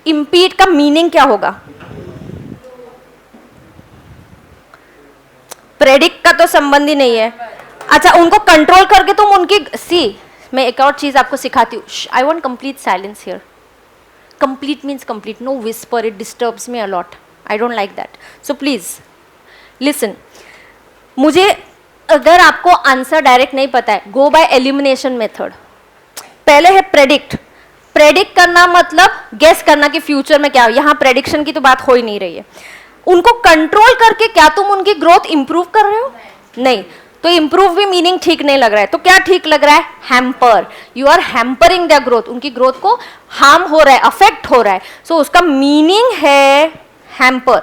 impede का मीनिंग क्या होगा? प्रेडिक्ट का तो संबंध ही नहीं है. अच्छा, उनको कंट्रोल करके तुम उनकी मैं एक और चीज आपको सिखाती हूँ. I want complete silence here. Complete means complete, no whisper, it disturbs me a lot. I don't like that. So please listen. मुझे अगर आपको आंसर डायरेक्ट नहीं पता है, गो बाय एलिमिनेशन मेथड. पहले है प्रेडिक्ट. प्रेडिक्ट करना मतलब गेस करना कि फ्यूचर में क्या हो. यहाँ प्रेडिक्शन की तो बात हो ही नहीं रही है. उनको कंट्रोल करके क्या तुम उनकी ग्रोथ इंप्रूव कर रहे हो? नहीं. तो इंप्रूव भी मीनिंग ठीक नहीं लग रहा है. तो क्या ठीक लग रहा है? Hamper. You are hampering the growth. उनकी ग्रोथ को हार्म हो रहा है, अफेक्ट हो रहा है. सो उसका मीनिंग है हैम्पर.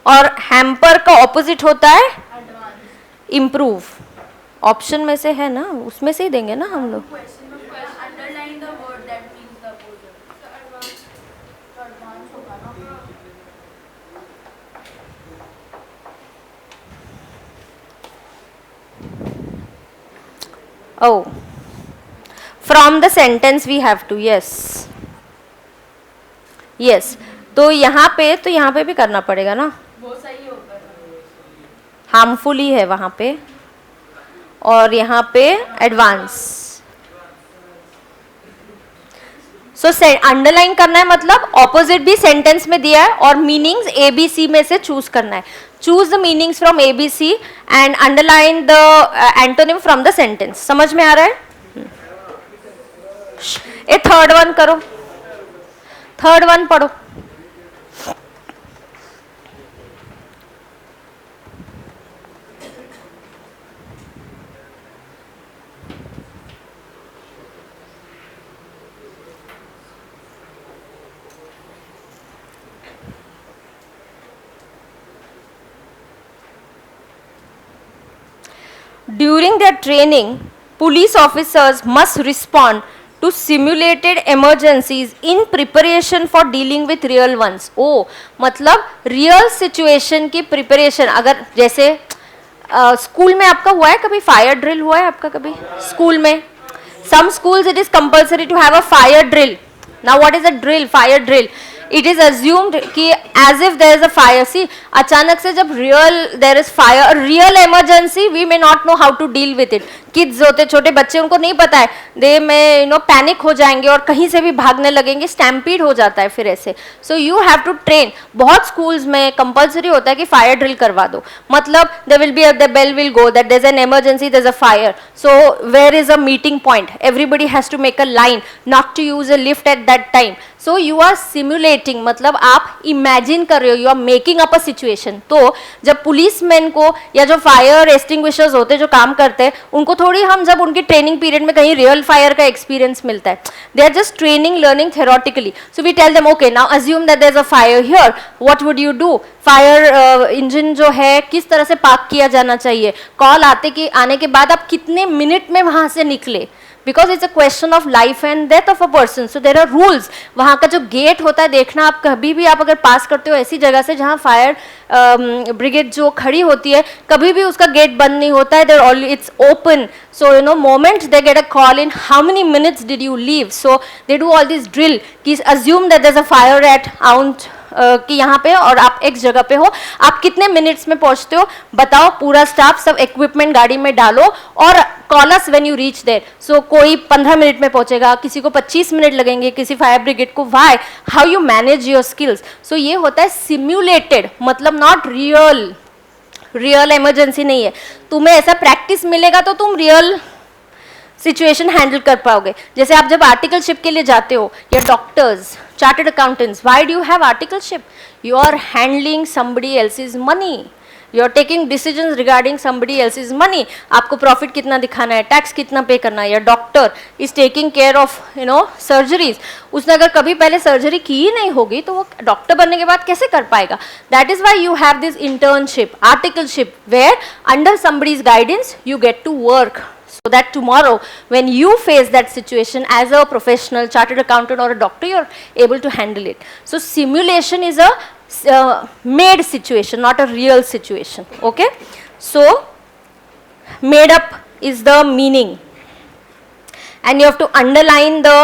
और हैम्पर का ऑपोजिट होता है इंप्रूव. ऑप्शन में से है ना, उसमें से ही देंगे ना हम लोग. Oh, from the sentence we have to, yes. Yes, तो यहाँ पे भी करना पड़ेगा ना, वो सही होता है, हार्मफुल ही है वहाँ पे, और यहाँ पे एडवांस. सो अंडरलाइन करना है, मतलब ऑपोजिट भी सेंटेंस में दिया है और मीनिंग्स ए बी सी में से चूज करना है. Choose the meanings from A B C and underline the antonym from the sentence. समझ में आ रहा है? ए थर्ड वन करो, थर्ड वन पढ़ो. During their training, police officers must respond to simulated emergencies in preparation for dealing with real ones. Oh, मतलब real situation की preparation. अगर जैसे स्कूल में आपका हुआ है कभी फायर ड्रिल हुआ है आपका कभी स्कूल में? Some schools it is compulsory to have a fire drill. Now what is a drill? Fire drill. It is assumed कि as if there is a fire. See, अचानक से जब there is fire, real emergency, we may not know how to deal with it. Kids होते छोटे बच्चे, उनको नहीं पता है, दे में पैनिक हो जाएंगे और कहीं से भी भागने लगेंगे, स्टैम्पीड हो जाता है फिर ऐसे. So you have to train. बहुत स्कूल्स में कंपलसरी होता है कि फायर ड्रिल करवा दो. मतलब they will be the bell will go that there is an emergency, there is a fire. So where is a meeting point? Everybody has to make a line not to use a lift at that time. So you are simulating, मतलब आप imagine कर रहे हो, you are making up a situation. तो जब policeman को या जो फायर एक्सटिंग्विशर्स होते हैं जो काम करते हैं, उनको थोड़ी हम जब उनकी ट्रेनिंग पीरियड में कहीं रियल फायर का एक्सपीरियंस मिलता है, they are just training learning theoretically. So we tell them okay now assume that there is a fire here, what would you do? Fire engine जो है किस तरह से पार्क किया जाना चाहिए, कॉल आने के बाद आप कितने मिनट में वहां से निकले, because it's a question of life and death of a person. So there are rules. वहाँ का जो गेट होता है देखना, आप कभी भी आप अगर पास करते हो ऐसी जगह से जहाँ फायर ब्रिगेड जो खड़ी होती है, कभी भी उसका गेट बंद नहीं होता है, there all it's open. So you know moment they get a call in, how many minutes did you leave? So they do all this drill कि assume that there is a fire at out कि यहाँ पे और आप एक जगह पे हो, आप कितने मिनट्स में पहुंचते हो बताओ. पूरा स्टाफ सब इक्विपमेंट गाड़ी में डालो और call us when you reach there. So कोई 15 मिनट में पहुंचेगा, किसी को 25 मिनट लगेंगे, किसी फायर ब्रिगेड को. Why? How you manage your skills. So ये होता है सिम्युलेटेड, मतलब नॉट रियल. रियल इमरजेंसी नहीं है. तुम्हें ऐसा प्रैक्टिस मिलेगा तो तुम रियल सिचुएशन हैंडल कर पाओगे. जैसे आप जब आर्टिकलशिप के लिए जाते हो, या doctors, chartered accountants, why do you have articleship? You are handling somebody else's money, you are taking decisions regarding somebody else's money. आपको प्रॉफिट कितना दिखाना है, टैक्स कितना पे करना है. या doctor is taking care of surgeries. उसने अगर कभी पहले सर्जरी की ही नहीं होगी तो वो डॉक्टर बनने के बाद कैसे कर पाएगा? That is why you have this internship, articleship, where under somebody's guidance you get to work. So that tomorrow when you face that situation as a professional chartered accountant or a doctor, you're able to handle it. So simulation is a made situation, not a real situation. Okay, so made up is the meaning and you have to underline the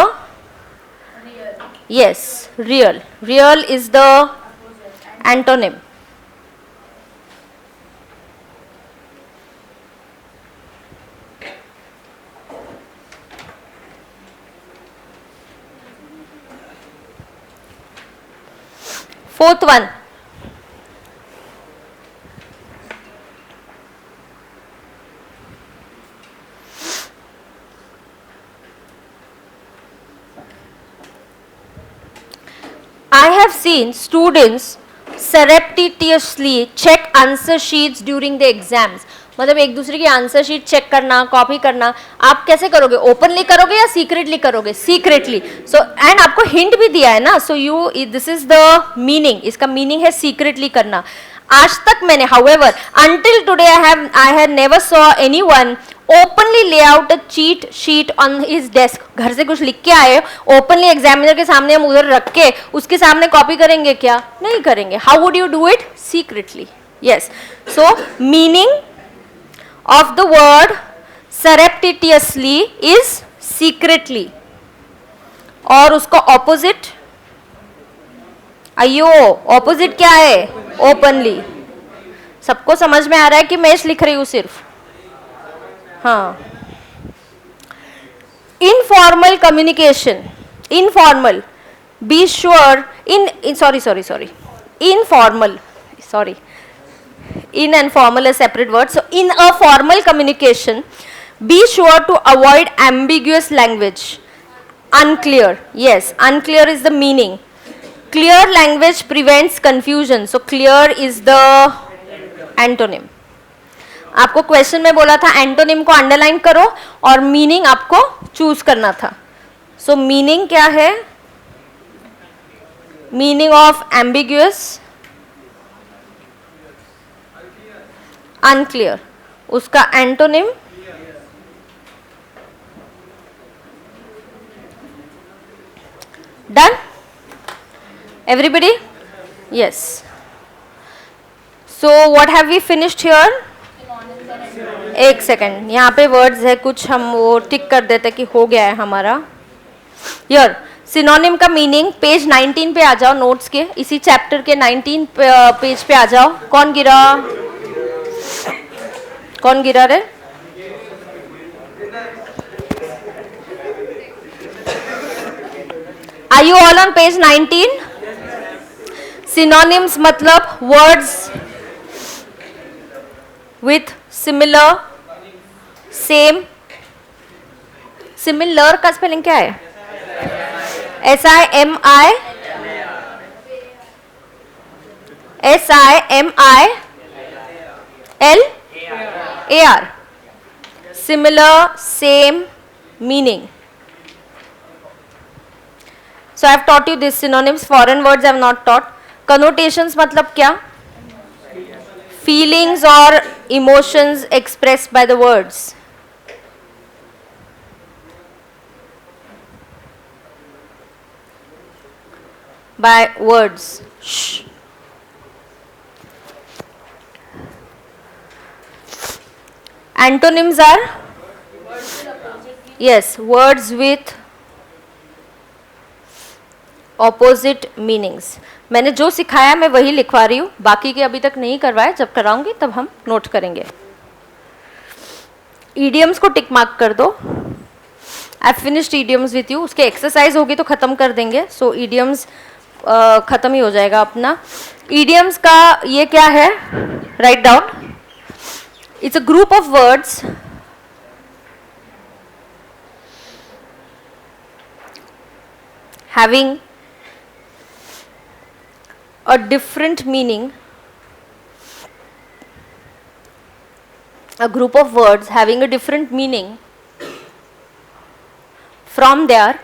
real. Yes, real is the antonym. Fourth one, I have seen students surreptitiously check answer sheets during the exams. मतलब एक दूसरे की answer sheet check करना, copy करना. आप कैसे करोगे? Openly करोगे या सीक्रेटली करोगे? सीक्रेटली. सो एंड आपको हिंट भी दिया है ना, so you this is the meaning. इसका मीनिंग है सीक्रेटली करना. आज तक मैंने, however, until today I had never saw anyone openly lay out a cheat sheet on his desk. घर से कुछ लिख के आए, ओपनली एग्जामिनर के सामने हम उधर रख के उसके सामने कॉपी करेंगे क्या? नहीं करेंगे. How would you do it? Secretly. Yes. So meaning of the word surreptitiously is secretly, और उसका ऑपोजिट, अयो ऑपोजिट क्या है, ओपनली। सबको समझ में आ रहा है कि मैं लिख रही हूं सिर्फ? हाँ। Informal communication, informal, be sure in sorry informal, sorry, in and formal are separate words. So in a formal communication, be sure to avoid ambiguous language. Unclear, yes, unclear is the meaning. Clear language prevents confusion. So clear is the antonym. आपको question में बोला था antonym को underline करो और meaning आपको choose करना था. सो मीनिंग क्या है? Meaning of ambiguous, unclear. उसका antonym done. Everybody? Yes. So what have we finished here? एक सेकेंड, यहाँ पे वर्ड्स है कुछ, हम वो टिक कर देते कि हो गया है हमारा. हियर सिनोनिम का मीनिंग, पेज 19 पे आ जाओ, नोट्स के इसी चैप्टर के 19 पेज पे आ जाओ. कौन गिरा? कौन गिरा रे? Are you all on page 19? Synonyms मतलब words with similar, same. Similar का स्पेलिंग क्या है? SIMI, SIMILAR. Similar, same, meaning. So I have taught you these synonyms. Foreign words I have not taught. Connotations मतलब क्या? Feelings or emotions expressed by the words. By words. Shh. Antonyms are, yes, words with opposite meanings. मैंने जो सिखाया मैं वही लिखवा रही हूँ, बाकी के अभी तक नहीं करवाया, जब कराऊंगी तब हम नोट करेंगे. idioms को टिक मार्क कर दो. I finished idioms with you. उसके एक्सरसाइज होगी तो खत्म कर देंगे. सो idioms खत्म ही हो जाएगा अपना. idioms का ये क्या है? Write down. It's a group of words having a different meaning, a group of words having a different meaning from their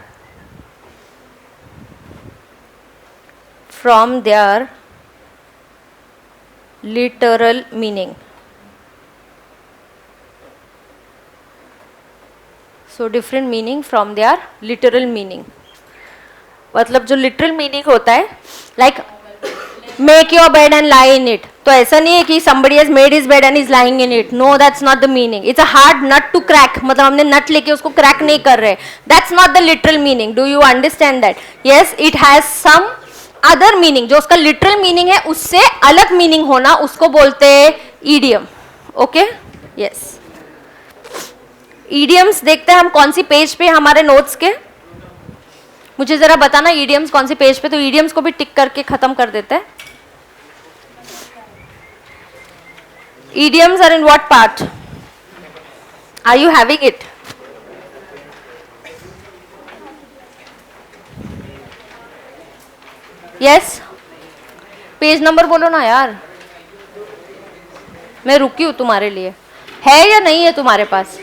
literal meaning. So different meaning from their literal meaning. मतलब जो literal meaning होता है, like make your bed and lie in it, तो ऐसा नहीं है कि somebody has made his bed and is lying in it. No, that's not the meaning. It's a hard nut to crack. मतलब हमने नट लेके उसको क्रैक नहीं कर रहे. That's not the literal meaning. Do you understand that? Yes, it has some other meaning. जो उसका literal meaning है उससे अलग meaning होना, उसको बोलते हैं idiom. Okay? Yes. Idioms देखते हैं हम कौन सी पेज पे हमारे नोट्स के. मुझे जरा बताना idioms कौन सी पेज पे, तो idioms को भी टिक करके खत्म कर देते हैं. Idioms are in what part? Are you having it? Yes? Page number बोलो ना यार, मैं रुकी हूँ तुम्हारे लिए. है या नहीं है तुम्हारे पास?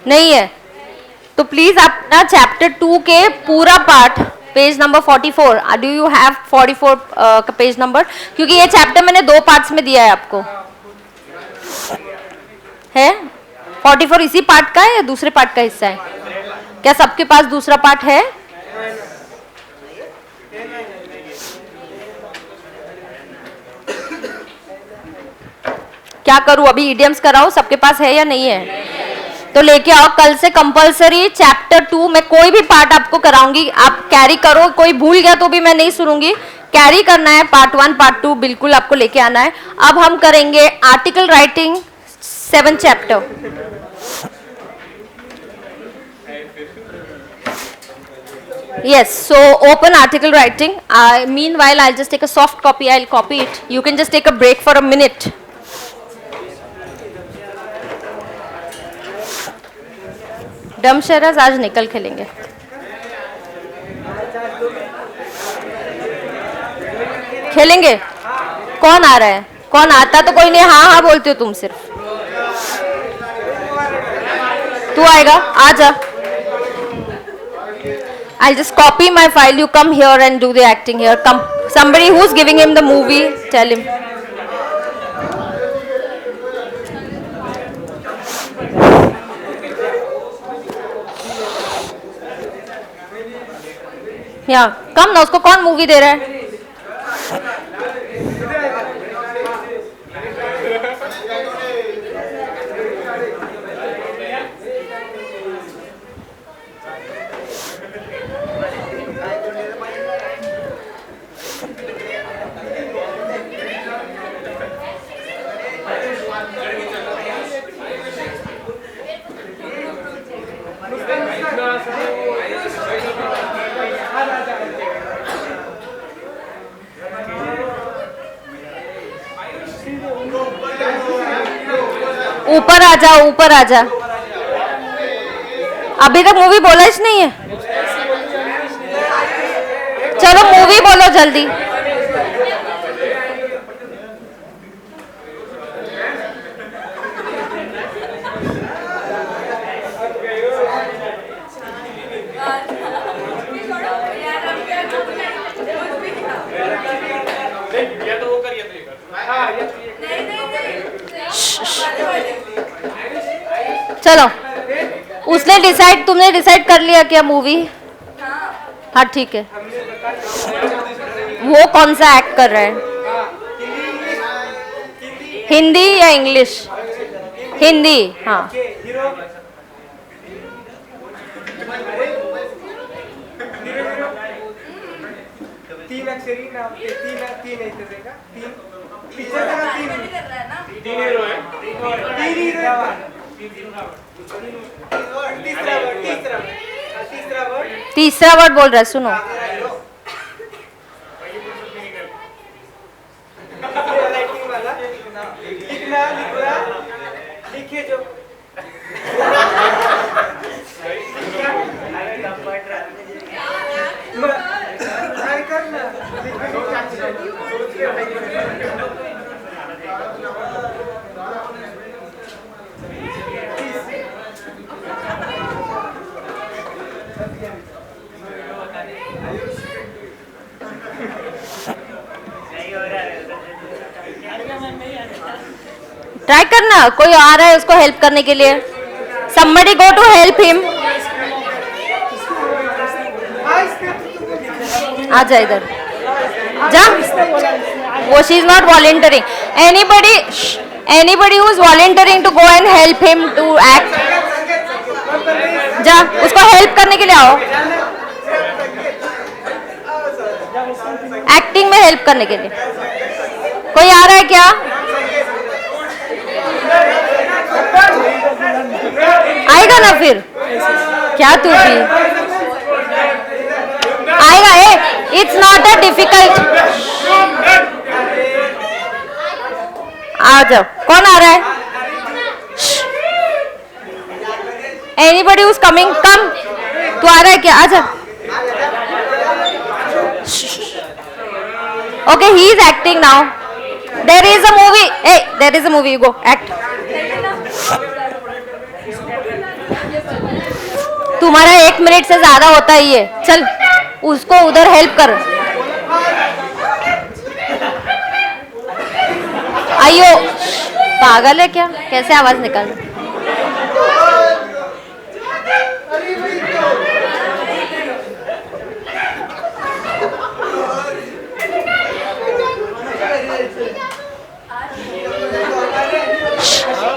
नहीं है तो प्लीज आप ना चैप्टर 2 के पूरा part, page number 44, do you have 44 का पेज नंबर? क्योंकि ये चैप्टर मैंने 2 पार्ट्स में दिया है आपको. है 44 इसी पार्ट का है या दूसरे पार्ट का हिस्सा है? क्या सबके पास दूसरा पार्ट है? क्या करूं, अभी इडियम्स कराओ? सबके पास है या नहीं है? तो लेके आओ, कल से कंपलसरी चैप्टर 2 में कोई भी पार्ट आपको कराऊंगी, आप कैरी करो, कोई भूल गया तो भी मैं नहीं सुनूंगी, कैरी करना है, पार्ट 1 पार्ट 2 बिल्कुल आपको लेके आना है। अब हम करेंगे article writing 7 chapter. Yes, so open article writing. Meanwhile, I'll just take a soft copy. I'll copy it. You can just take a break for a minute. डमशराज आज निकल खेलेंगे। खेलेंगे? कौन आ रहा है? कौन आता तो कोई नहीं, हाँ हाँ बोलते हो तुम सिर्फ। तू आएगा? आ जा। I'll just copy my file. You come here and do the acting here. Come. Somebody who's giving him the movie, tell him. Yeah. Come ना, उसको कौन मूवी दे रहा है? ऊपर आ जा, ऊपर आ जा। अभी तक मूवी बोला ही नहीं है। चलो मूवी बोलो जल्दी। चलो, उसने डिसाइड, तुमने डिसाइड कर लिया क्या मूवी? हाँ ठीक है। वो कौन सा एक्ट कर रहा है? हिंदी या इंग्लिश? हिंदी। हाँ तीन अक्षरी नाम, तीन तीसरा वर्ड बोल रहा है, सुनो। लिखे जो ट्राई करना, कोई आ रहा है उसको हेल्प करने के लिए। somebody go to help him. आ जा इधर जा। वो she is not volunteering. Anybody who is volunteering to go and help him to act, जा उसको हेल्प करने के लिए आओ, एक्टिंग में हेल्प करने के लिए। कोई आ रहा है क्या? आएगा ना फिर? क्या तू भी आएगा? It's not a difficult. आ जाओ। कौन आ रहा है? Anybody who's coming, come. तू आ रहा है क्या? आ जा। Okay, he is acting now. There is a movie. There is a movie, go act. तुम्हारा 1 मिनट से ज्यादा होता ही है। चल उसको उधर हेल्प कर। आइयो, पागल है क्या? कैसे आवाज निकाल?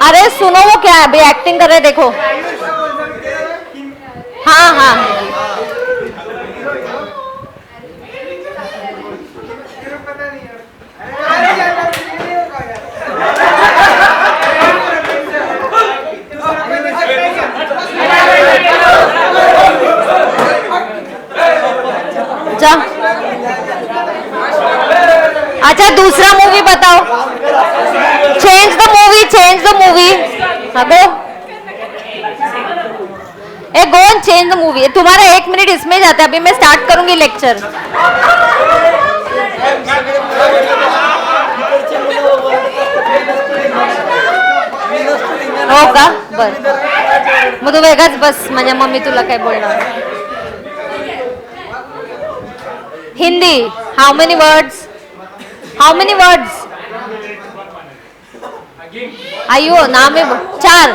अरे सुनो, वो क्या रहा है, अभी एक्टिंग कर रहे हैं, देखो। हाँ हाँ पता नहीं है। अरे यार, ये नहीं होगा यार। जा। अच्छा दूसरा मूवी बताओ। Change the movie, change the movie. हाँ गो, ए go and change the movie. तुम्हारा 1 मिनट इसमें जाता है, अभी मैं स्टार्ट करूंगी लेक्चर। हो का बस मग तू वेगळाच बस, माझ्या मम्मी तुला काय बोलणार. Hindi, how many words, how many words. आयो नाम है 4.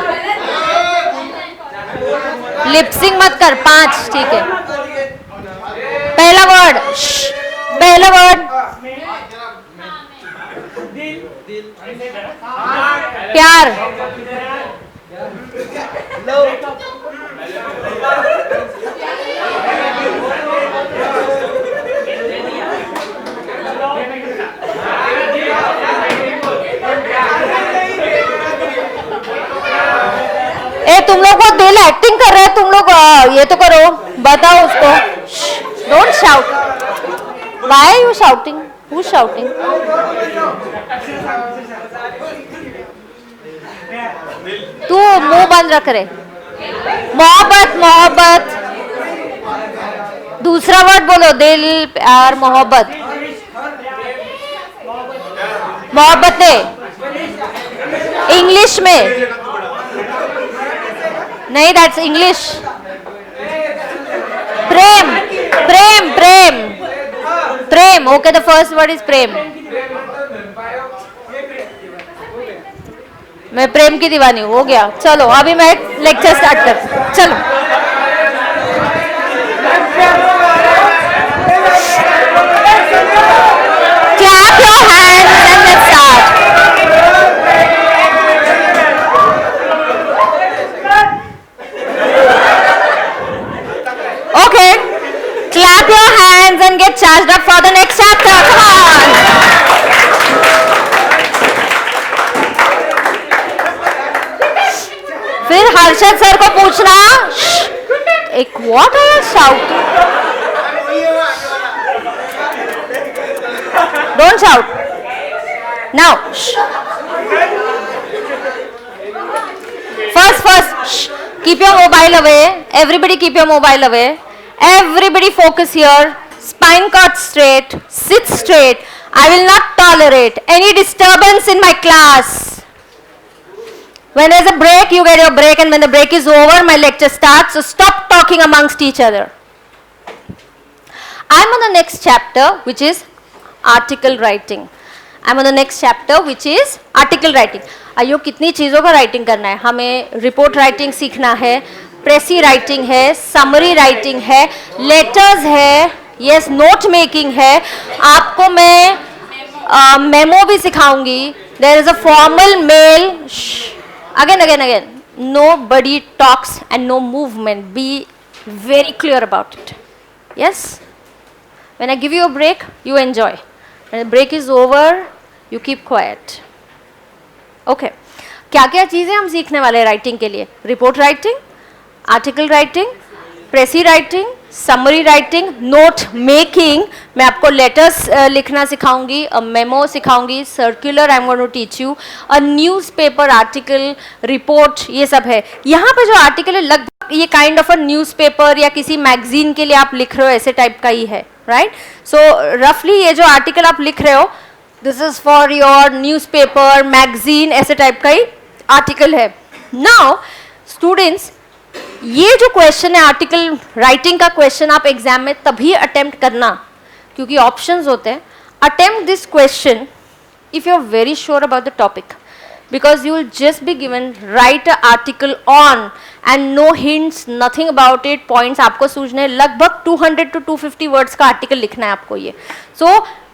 लिपसिंग मत कर, 5 ठीक है. पहला वर्ड, पहला वर्ड प्यार. ए तुम लोग को दिल एक्टिंग कर रहा है, तुम लोग ये तो करो, बताओ उसको. Don't shout. Why are you shouting? Who shouting? तू मुंह बंद रख रहे. मोहब्बत, मोहब्बत. दूसरा वर्ड बोलो, दिल, प्यार, मोहब्बत. मोहब्बत है इंग्लिश में नहीं, दैट्स इंग्लिश. प्रेम, प्रेम, प्रेम, प्रेम. Okay, the first word is प्रेम. मैं प्रेम की दीवानी हूँ, हो गया. चलो अभी मैं लेक्चर स्टार्ट कर. चलो clap your hands and let's start. Okay, clap your hands and get charged up for the next chapter. Come on. फिर हर्षद सर को पूछना, एक what are you shouting? Don't shout. Now. First, keep your mobile away. Everybody keep your mobile away. Everybody focus here. Spine cut straight. Sit straight. I will not tolerate any disturbance in my class. When there's a break, you get your break, and when the break is over, my lecture starts. So stop talking amongst each other. I'm on the next chapter, which is article writing. I'm on the next chapter, which is article writing. अयो कितनी चीज़ों का writing करना है हमें. Report writing सीखना है, precis writing है, समरी राइटिंग है, लेटर्स है, यस नोट मेकिंग है. आपको मैं मेमो भी सिखाऊंगी. There is a formal mail. Again nobody talks and no movement. Be very clear about it. Yes, when I give you a break, you enjoy. When the break is over, you keep quiet. Okay, क्या क्या चीज़ें हम सीखने वाले हैं writing के लिए? Report writing, article writing, precis writing, summary writing, note making. मैं आपको लेटर्स लिखना सिखाऊंगी, अ मेमो सिखाऊंगी, circular I am going to teach you, a newspaper article, report, ये सब है. यहाँ पे जो आर्टिकल है लगभग ये काइंड ऑफ अ न्यूज़पेपर या किसी मैगजीन के लिए आप लिख रहे हो, ऐसे टाइप का ही है, राइट? सो रफली ये जो आर्टिकल आप लिख रहे हो, this is for your newspaper, magazine, ऐसे टाइप का ही आर्टिकल है. नाउ स्टूडेंट्स, ये जो क्वेश्चन है आर्टिकल राइटिंग का क्वेश्चन, आप एग्जाम में तभी अटेम्प्ट करना क्योंकि ऑप्शंस होते हैं. Attempt this question if you are very sure about the topic, because you will just be given write a article on and no hints, nothing about it. points आपको सूझने लगभग 200 to 250 words का article लिखना है आपको ये. so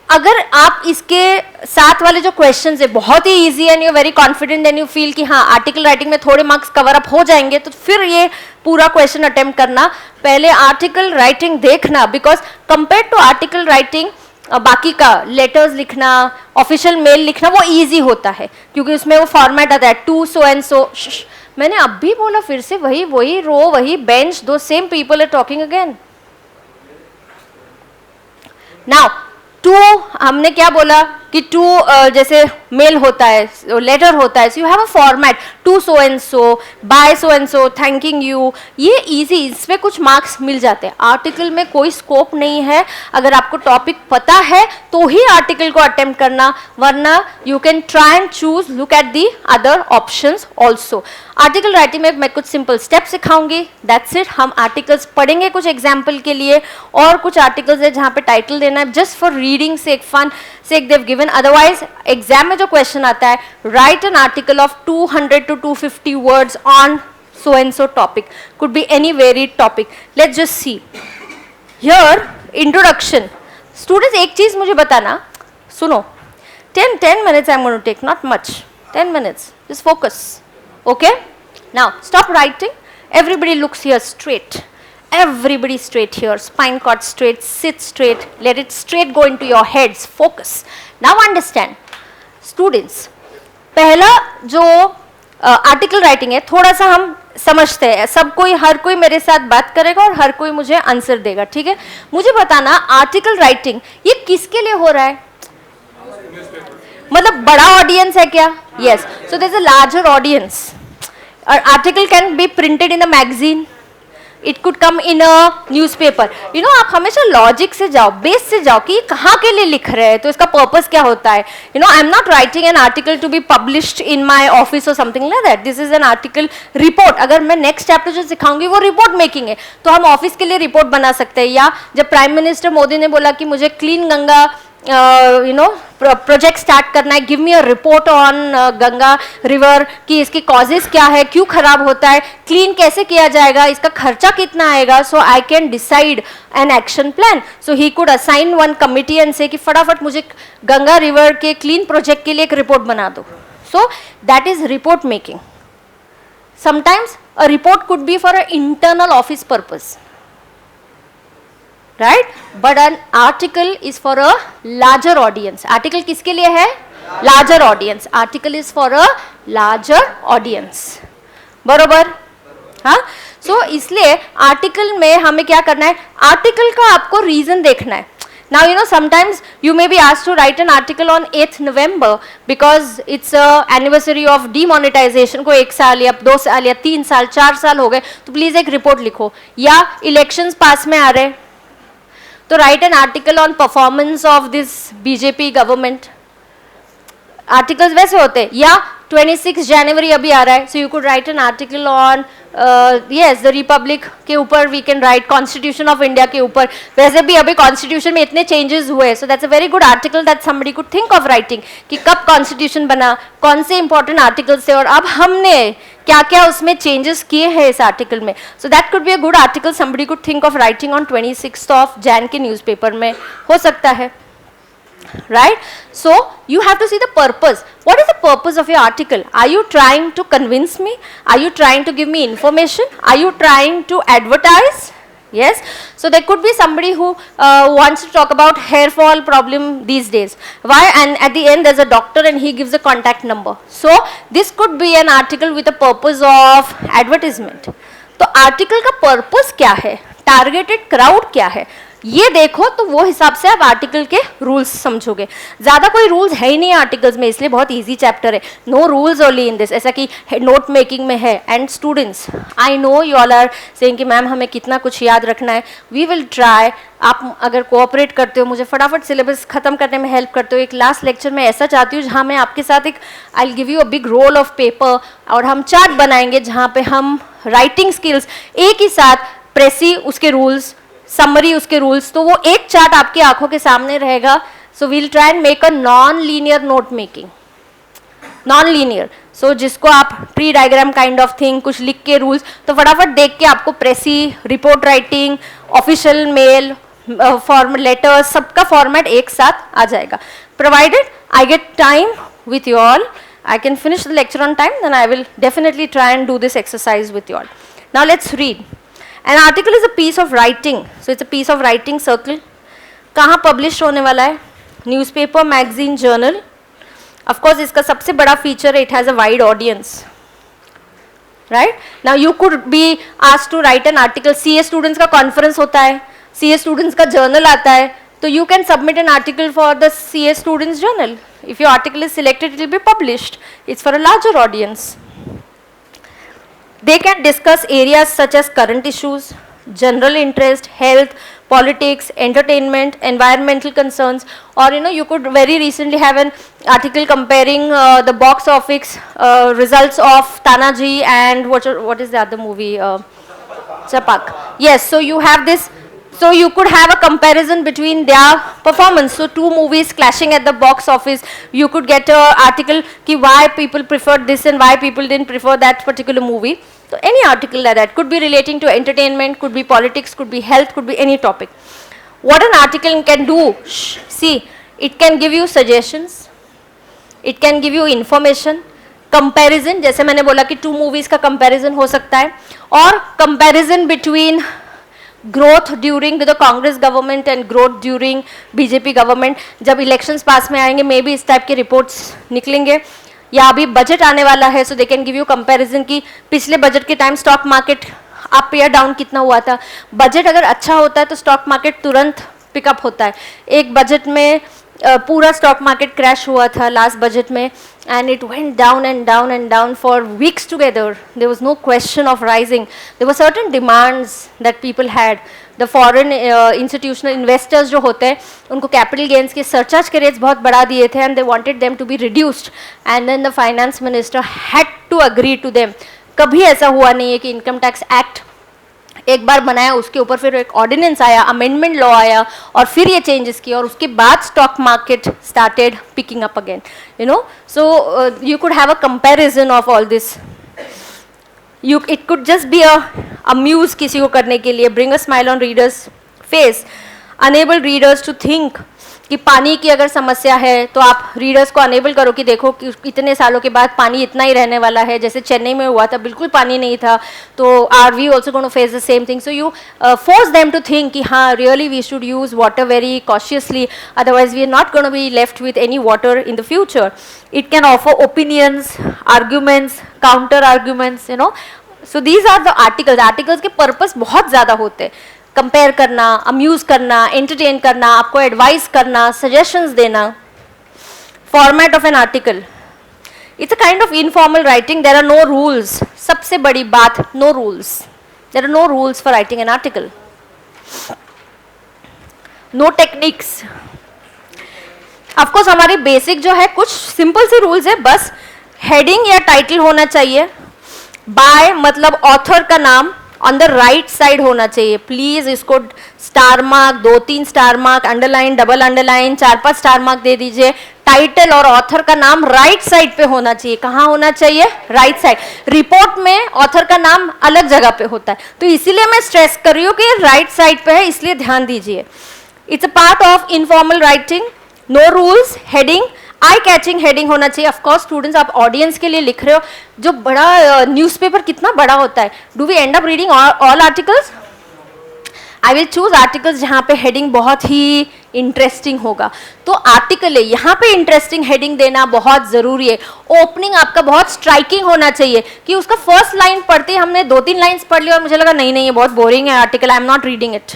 अगर आप इसके साथ वाले जो क्वेश्चंस है बहुत ही easy and you very confident and you feel कि हाँ आर्टिकल राइटिंग में थोड़े मार्क्स कवर अप हो जाएंगे, तो फिर ये पूरा क्वेश्चन अटेम्प्ट करना, पहले आर्टिकल राइटिंग देखना, because compare to article writing बाकी का लेटर्स लिखना, ऑफिशियल मेल लिखना वो इजी होता है क्योंकि उसमें वो फॉर्मेट आता है टू सो एंड सो। मैंने अब भी बोला फिर से, वही रो, वही बेंच, दो same people are talking again. Now to हमने क्या बोला कि टू जैसे मेल होता है, लेटर होता है, so you have a format to so and so, by so and so, thanking you, ये इजी, इसमें कुछ मार्क्स मिल जाते हैं। आर्टिकल में कोई स्कोप नहीं है, अगर आपको टॉपिक पता है तो ही आर्टिकल को अटेम्प्ट करना, वरना you can try and choose, look at the other options also. Article writing में मैं कुछ सिंपल स्टेप्स सिखाऊंगी, दैट्स इट। हम आर्टिकल्स पढ़ेंगे कुछ एग्जाम्पल के लिए, और कुछ आर्टिकल्स है जहाँ पे टाइटल देना है just for reading sake, fun sake they've given. Otherwise exam में जो क्वेश्चन आता है, write an article of 200 to 250 words on so and so topic, could be any varied topic. Let's just see here introduction. Students एक चीज मुझे बताना, सुनो, 10 minutes I'm going to take, not much, 10 minutes, just focus, okay? Now stop writing, everybody looks here straight, everybody straight here, spine cord straight, sit straight, let it straight go into your heads, focus. Now understand students, पहला जो article writing है थोड़ा सा हम समझते हैं, सब कोई, हर कोई मेरे साथ बात करेगा और हर कोई मुझे आंसर देगा, ठीक है? मुझे बताना आर्टिकल राइटिंग ये किसके लिए हो रहा है, मतलब बड़ा ऑडियंस है क्या? Yes, so there is a larger audience. Article can be printed in a magazine, it could come in a newspaper, you know. आप हमेशा लॉजिक से जाओ, बेस से जाओ कि कहाँ के लिए लिख रहे हैं, तो इसका पर्पस क्या होता है। You know, I am not writing an article to be published in my office और something like that, this is an article report. अगर मैं नेक्स्ट चैप्टर जो सिखाऊंगी वो रिपोर्ट मेकिंग है, तो हम ऑफिस के लिए रिपोर्ट बना सकते हैं। या जब प्राइम मिनिस्टर मोदी ने बोला कि मुझे clean Ganga you know project start करना है, give me a report on Ganga river कि इसकी कॉजेज क्या है, क्यों खराब होता है, क्लीन कैसे किया जाएगा, इसका खर्चा कितना आएगा, so I can decide an action plan. So he could assign one committee and say कि फटाफट मुझे गंगा रिवर के क्लीन प्रोजेक्ट के लिए एक रिपोर्ट बना दो। So that is report making. Sometimes a report could be for a internal office purpose, right? But an article is for a larger audience. Article किसके लिए है? Larger audience. Article is for a larger audience. बरोबर? हाँ? So इसलिए article में हमें क्या करना है? आर्टिकल का आपको रीजन देखना है. Now you know sometimes you may be asked to write an article on 8th November because it's a anniversary of demonetization को 1 साल या 2 साल या 3 साल 4 साल हो गए, तो प्लीज एक रिपोर्ट लिखो. या इलेक्शंस पास में आ रहे, तो right an article on performance of this BJP government. Articles वैसे होते हैं. या 26 जनवरी अभी आ रहा है, so you could write an article on yes the republic के ऊपर, we can write constitution of India के ऊपर. वैसे भी अभी कॉन्स्टिट्यूशन में इतने चेंजेस हुए, so that's a very good article that somebody could think of writing कि कब कॉन्स्टिट्यूशन बना, कौन से इंपॉर्टेंट आर्टिकल्स थे और अब हमने क्या क्या उसमें चेंजेस किए हैं इस आर्टिकल में. So that could be a good article somebody could think of writing on 26th of Jan के न्यूज़पेपर में हो सकता है. Right? So you have to see the purpose. What is the purpose of your article? Are you trying to convince me? Are you trying to give me information? Are you trying to advertise? Yes. So there could be somebody who wants to talk about hair fall problem these days. Why? And at the end there's a doctor and he gives a contact number. So this could be an article with a purpose of advertisement. तो article का purpose क्या है, targeted crowd क्या है, ये देखो तो वो हिसाब से आप आर्टिकल के रूल्स समझोगे. ज़्यादा कोई रूल्स है ही नहीं आर्टिकल्स में, इसलिए बहुत इजी चैप्टर है. No rules only in this, ऐसा कि नोट मेकिंग में है. And students, I know you all are saying कि मैम हमें कितना कुछ याद रखना है. We will try. आप अगर कोऑपरेट करते हो, मुझे फटाफट सिलेबस खत्म करने में हेल्प करते हो. एक लास्ट लेक्चर में ऐसा चाहती हूँ जहाँ मैं आपके साथ एक I will give you a big roll of paper और हम चार्ट बनाएंगे जहाँ पे हम राइटिंग स्किल्स एक ही साथ, प्रेसी उसके रूल्स, समरी उसके रूल्स, तो वो एक चार्ट आपकी आंखों के सामने रहेगा. So we'll try and make a non linear note making. Non linear, so जिसको आप tree diagram kind of thing, कुछ लिख के रूल्स, तो फटाफट देख के आपको precis, report writing, official mail, form letters सबका फॉर्मेट एक साथ आ जाएगा. Provided I get time with you all, I can finish the lecture on time, then I will definitely try and do this exercise with you all. Now let's read. An article is a piece of writing, so it's a piece of writing. Circle. कहाँ publish होने वाला है? Newspaper, magazine, journal. Of course इसका सबसे बड़ा feature है, it has a wide audience. Right? Now you could be asked to write an article. CA students का conference होता है, CA students का journal आता है, तो you can submit an article for the CA students journal. If your article is selected, it will be published. It's for a larger audience. They can discuss areas such as current issues, general interest, health, politics, entertainment, environmental concerns, or you could very recently have an article comparing the box office results of Tanaji and what is the other movie? Chapak. Yes, so you have this. So you could have a comparison between their performance. So two movies clashing at the box office. You could get an article ki why people preferred this and why people didn't prefer that particular movie. So any article like that could be relating to entertainment, could be politics, could be health, could be any topic. What an article can do, see, it can give you suggestions, it can give you information, comparison, जैसे मैंने बोला कि two movies का comparison हो सकता है, और comparison between growth during the Congress government and growth during BJP government. जब इलेक्शंस पास में आएंगे मे बी इस टाइप के रिपोर्ट्स निकलेंगे, या अभी बजट आने वाला है, so they can give you comparison कि पिछले बजट के टाइम स्टॉक मार्केट अप या डाउन कितना हुआ था. बजट अगर अच्छा होता है तो स्टॉक मार्केट तुरंत पिकअप होता है. एक बजट में पूरा स्टॉक मार्केट क्रैश हुआ था लास्ट बजट में, and it went down and down and down for weeks together. There was no question of rising. There were certain demands that people had. The foreign institutional investors जो होते हैं उनको capital gains के surcharge के rates बहुत बढ़ा दिए थे, and they wanted them to be reduced, and then the finance minister had to agree to them. कभी ऐसा हुआ नहीं है कि income tax act एक बार बनाया, उसके ऊपर फिर एक ऑर्डिनेंस आया, अमेंडमेंट लॉ आया, और फिर ये चेंजेस किया, और उसके बाद stock market started picking up again. So you could have a comparison of all this. It could just be amuse किसी को करने के लिए, bring a smile on readers face, enable readers to think कि पानी की अगर समस्या है तो आप रीडर्स को अनेबल करो कि देखो कि इतने सालों के बाद पानी इतना ही रहने वाला है. जैसे चेन्नई में हुआ था, बिल्कुल पानी नहीं था, तो are we also going to face the same thing. So you force them to think कि हाँ really we should use water very cautiously, otherwise we are not going to be left with any water in the future. It can offer opinions, arguments, counter arguments, so these are the articles. Articles के purpose बहुत ज़्यादा होते हैं. Compare करना, amuse करना, entertain करना, आपको advice करना, सजेशंस देना. Format of an article, it's a kind of informal writing. There are no rules. सबसे बड़ी बात, no rules. There are no rules for writing an article. No techniques. Of course हमारी basic जो है कुछ सिंपल सी rules है, बस हेडिंग या टाइटल होना चाहिए. बाय मतलब ऑथर का नाम ऑन द राइट साइड होना चाहिए. प्लीज इसको star mark, 2-3 star mark, underline, double underline, 4-5 star mark दे दीजिए. टाइटल और ऑथर का नाम राइट साइड पे होना चाहिए. कहाँ होना चाहिए? Right side. रिपोर्ट में ऑथर का नाम अलग जगह पे होता है, तो इसीलिए मैं स्ट्रेस कर रही हूँ कि राइट साइड पे है, इसलिए ध्यान दीजिए. It's a part of informal writing. No rules. Heading eye catching heading होना चाहिए. ऑफकोर्स स्टूडेंट्स, आप ऑडियंस के लिए लिख रहे हो, जो बड़ा न्यूज़पेपर कितना बड़ा होता है. Do we end up reading all articles? I will choose articles जहाँ पे हेडिंग बहुत ही इंटरेस्टिंग होगा. तो आर्टिकल है, यहाँ पे इंटरेस्टिंग हेडिंग देना बहुत ज़रूरी है. ओपनिंग आपका बहुत स्ट्राइकिंग होना चाहिए कि उसका फर्स्ट लाइन पढ़ते ही हमने 2-3 लाइन्स पढ़ लिया और मुझे लगा नहीं ये बहुत बोरिंग है article, I am not reading it.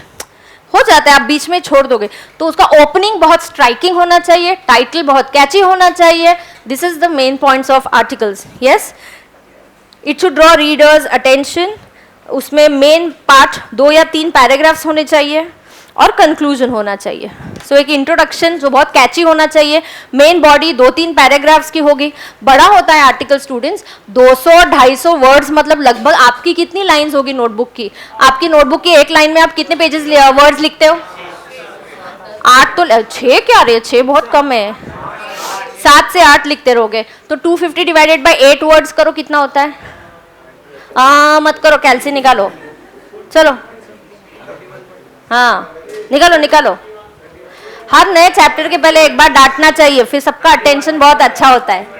हो जाता है, आप बीच में छोड़ दोगे. तो उसका ओपनिंग बहुत स्ट्राइकिंग होना चाहिए, टाइटल बहुत कैची होना चाहिए. This is the main points of articles. Yes, it should draw readers attention. उसमें मेन पार्ट 2 या 3 पैराग्राफ्स होने चाहिए और कंक्लूजन होना चाहिए. सो एक इंट्रोडक्शन जो बहुत कैची होना चाहिए. मेन बॉडी 2-3 पैराग्राफ्स की होगी. बड़ा होता है आर्टिकल स्टूडेंट्स, 200-250 वर्ड्स, मतलब लगभग आपकी कितनी लाइंस होगी नोटबुक की? आपकी नोटबुक की एक लाइन में आप कितने पेजेस वर्ड्स लिखते हो? 8 तो 6 क्या रे, 6 बहुत कम है. 7 से 8 लिखते रहोगे तो 250 डिवाइडेड बाई 8 वर्ड्स करो, कितना होता है? मत करो, कैलसी निकालो. चलो, हाँ निकालो निकालो। हर नए चैप्टर के पहले एक बार डांटना चाहिए, फिर सबका अटेंशन बहुत अच्छा होता है।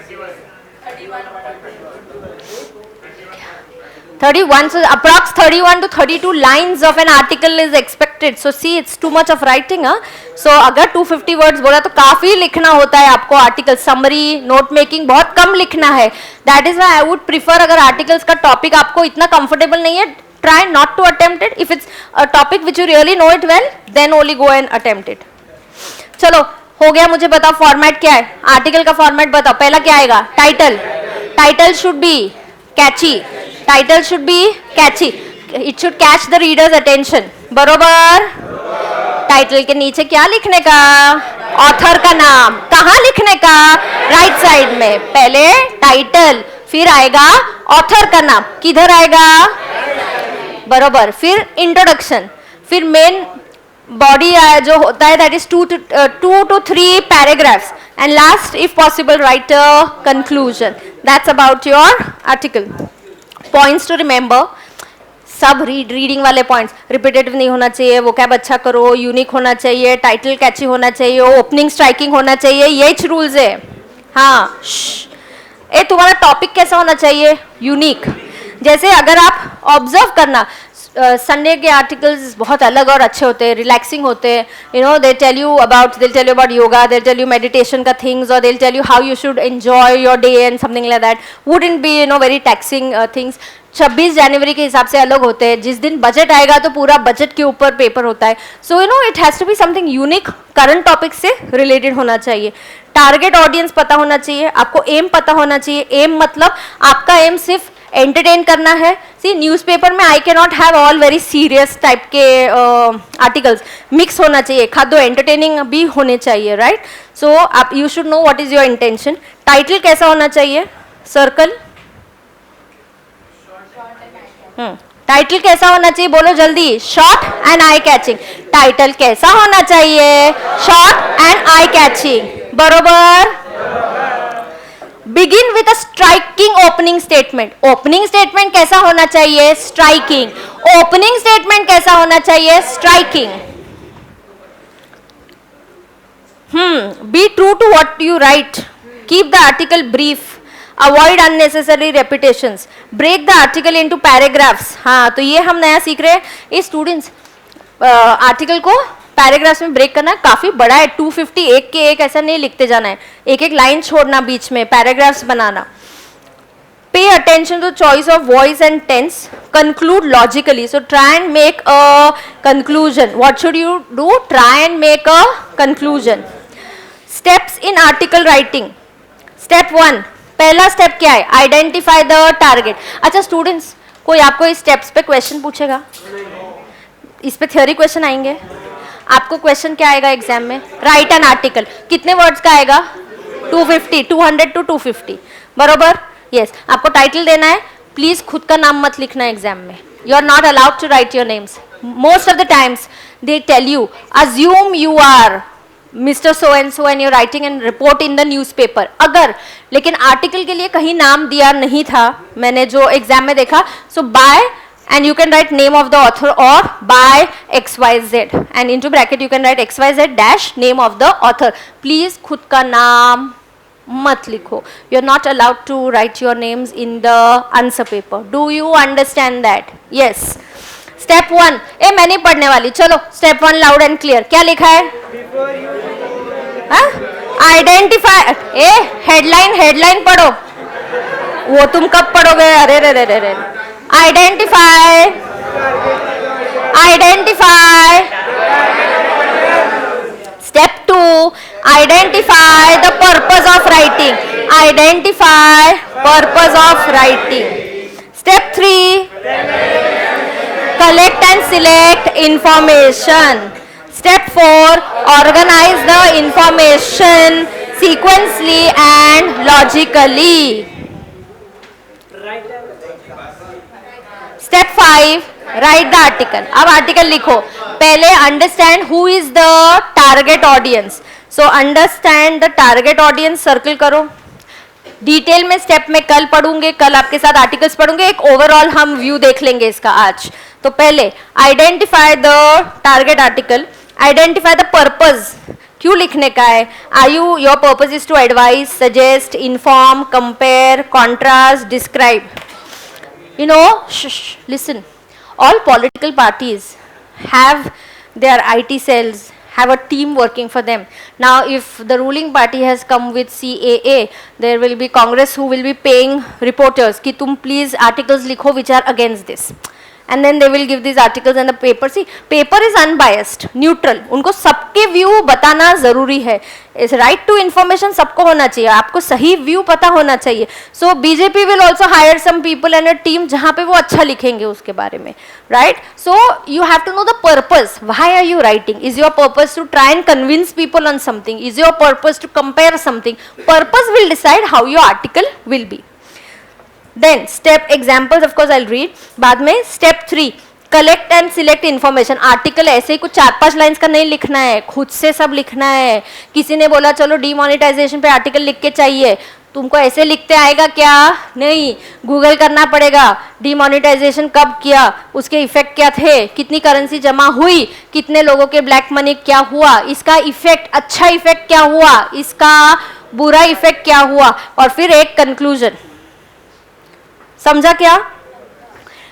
31, so approx 31 to 32 lines of an article is expected. So see, it's too much of writing, huh? So अगर 250 words बोला तो काफी लिखना होता है आपको आर्टिकल, समरी, नोट मेकिंग बहुत कम लिखना है। That is why I would prefer, अगर आर्टिकल्स का टॉपिक आपको इतना कंफर्टेबल नहीं है, try not to attempt it. If it's a topic which you really know it well, then only go and attempt it. चलो हो गया, मुझे बताओ फॉर्मेट क्या है, आर्टिकल का फॉर्मेट बताओ। पहला क्या आएगा? Title. Title should be catchy, title should be catchy, it should catch the readers attention, बरोबर। टाइटल के नीचे क्या लिखने का? ऑथर का नाम। कहाँ लिखने का? राइट साइड में। पहले टाइटल, फिर आएगा ऑथर का नाम, किधर आएगा? बरोबर। फिर इंट्रोडक्शन, फिर मेन बॉडी जो होता है, that is 2 to 3 paragraphs, and last if possible write a conclusion. That's about your article. Points to remember, सब रीडिंग वाले पॉइंट्स, रिपीटेटिव नहीं होना चाहिए, वोकैब अच्छा करो, यूनिक होना चाहिए, टाइटल कैची होना चाहिए, ओपनिंग स्ट्राइकिंग होना चाहिए, ये रूल्स है। हाँ, ए तुम्हारा टॉपिक कैसा होना चाहिए? यूनिक। जैसे अगर आप ऑब्जर्व करना, संडे के आर्टिकल्स बहुत अलग और अच्छे होते हैं, रिलैक्सिंग होते हैं। You know, they tell you about yoga, they tell you meditation का थिंग्स, और they tell you how you should enjoy your day and something like that. Wouldn't be very taxing things. 26 जनवरी के हिसाब से अलग होते हैं, जिस दिन बजट आएगा तो पूरा बजट के ऊपर पेपर होता है। So it has to be something unique, current topic से रिलेटेड होना चाहिए। टारगेट ऑडियंस पता होना चाहिए, आपको एम पता होना चाहिए। एम मतलब आपका एम सिर्फ एंटरटेन करना है। सी, न्यूज़पेपर में I can not have all very serious type के आर्टिकल्स, मिक्स होना चाहिए, खादो एंटरटेनिंग भी होने चाहिए, राइट। सो आप you should know what is your intention. Title कैसा होना चाहिए? सर्कल। टाइटल कैसा होना चाहिए? बोलो जल्दी। Short and eye catching. Title कैसा होना चाहिए? शॉर्ट एंड आई कैचिंग, बरोबर। Begin with a striking opening statement. Opening statement कैसा होना चाहिए? स्ट्राइकिंग। ओपनिंग स्टेटमेंट कैसा होना चाहिए? Striking. Be true to what you write, keep the article brief, avoid unnecessary repetitions, break the article into paragraphs. हाँ, तो ये हम नया सीख रहे हैं। ये स्टूडेंट्स आर्टिकल को पैराग्राफ्स में ब्रेक करना काफी बड़ा है, 250 एक के एक ऐसा नहीं लिखते जाना है, एक एक लाइन छोड़ना बीच में, पैराग्राफ्स बनाना। Pay attention to choice of voice and tense, conclude logically, so try and make a conclusion. What should you do? Try and make a conclusion. Steps in article writing. Step 1, पहला step क्या है? Identify the target. अच्छा students, कोई आपको इस steps पे question पूछेगा? इस पे थ्योरी क्वेश्चन आएंगे। आपको क्वेश्चन क्या आएगा एग्जाम में? Right an article. कितने वर्ड्स का आएगा? 250, 200 to 250, बरोबर। यस, आपको टाइटल देना है, प्लीज खुद का नाम मत लिखना एग्जाम में। You are not allowed to write your names. Most of the times they tell you assume you are mister so and your writing and report in the newspaper. अगर लेकिन आर्टिकल के लिए कहीं नाम दिया नहीं था, मैंने जो एग्जाम में देखा, सो bye and you can write name of the author or by XYZ, and into bracket you can write XYZ dash name of the author. Please खुद का नाम मत लिखो. You are not allowed to write your names in the answer paper. Do you understand that? Yes. Step 1. ए मैं नहीं पढ़ने वाली, चलो step 1 loud and clear. क्या लिखा है? हाँ? Identify. ए headline पढ़ो. वो तुम कब पढ़ोगे? अरे रे रे रे रे. Identify. Step 2, identify the purpose of writing. Identify purpose of writing. Step 3, collect and select information. Step 4, organize the information sequentially and logically. Step 5, write the article. अब आर्टिकल लिखो. पहले understand who is the target audience. So understand the target audience circle करो. Detail में step में कल पढ़ूंगे, कल आपके साथ आर्टिकल्स पढ़ूंगे. एक ओवरऑल हम व्यू देख लेंगे इसका आज. तो पहले identify the target article. Identify the purpose, क्यों लिखने का है? Are you, your purpose is to advise, suggest, inform, compare, contrast, describe. You know, listen, all political parties have their IT cells, have a team working for them. Now if the ruling party has come with CAA, there will be Congress who will be paying reporters ki tum please articles likho which are against this, and then they will give these articles in the paper. See, paper is unbiased, neutral, उनको सबके view बताना जरूरी है. इस right to information सबको होना चाहिए, आपको सही व्यू पता होना चाहिए. So BJP will also hire some people and a team जहाँ पे वो अच्छा लिखेंगे उसके बारे में, right? So you have to know the purpose. Why are you writing? Is your purpose to try and convince people on something? Is your purpose to compare something? Purpose will decide how your article will be. Then step examples, of course I'll read बाद में. Step 3, collect and select information. Article ऐसे ही कुछ 4-5 lines का नहीं लिखना है, खुद से सब लिखना है. किसी ने बोला चलो डीमोनेटाइजेशन पे आर्टिकल लिख के चाहिए, तुमको ऐसे लिखते आएगा क्या? नहीं, गूगल करना पड़ेगा. डीमोनेटाइजेशन कब किया, उसके इफेक्ट क्या थे, कितनी करेंसी जमा हुई, कितने लोगों के ब्लैक मनी क्या हुआ, इसका इफेक्ट, अच्छा इफेक्ट क्या हुआ, इसका बुरा इफेक्ट क्या हुआ, और फिर एक कंक्लूजन. समझा क्या?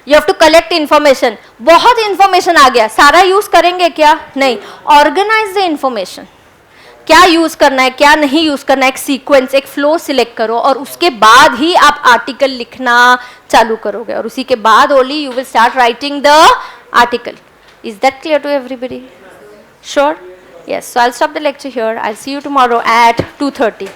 You have to collect information. बहुत इंफॉर्मेशन आ गया, सारा यूज करेंगे क्या? नहीं. Organise the information. क्या यूज करना है, क्या नहीं यूज करना है, एक सीक्वेंस, एक फ्लो सिलेक्ट करो, और उसके बाद ही आप आर्टिकल लिखना चालू करोगे, और उसी के बाद only you will start writing the article. Is that clear to everybody? Sure? Yes. So I'll stop the lecture here. I'll see you tomorrow at 2:30.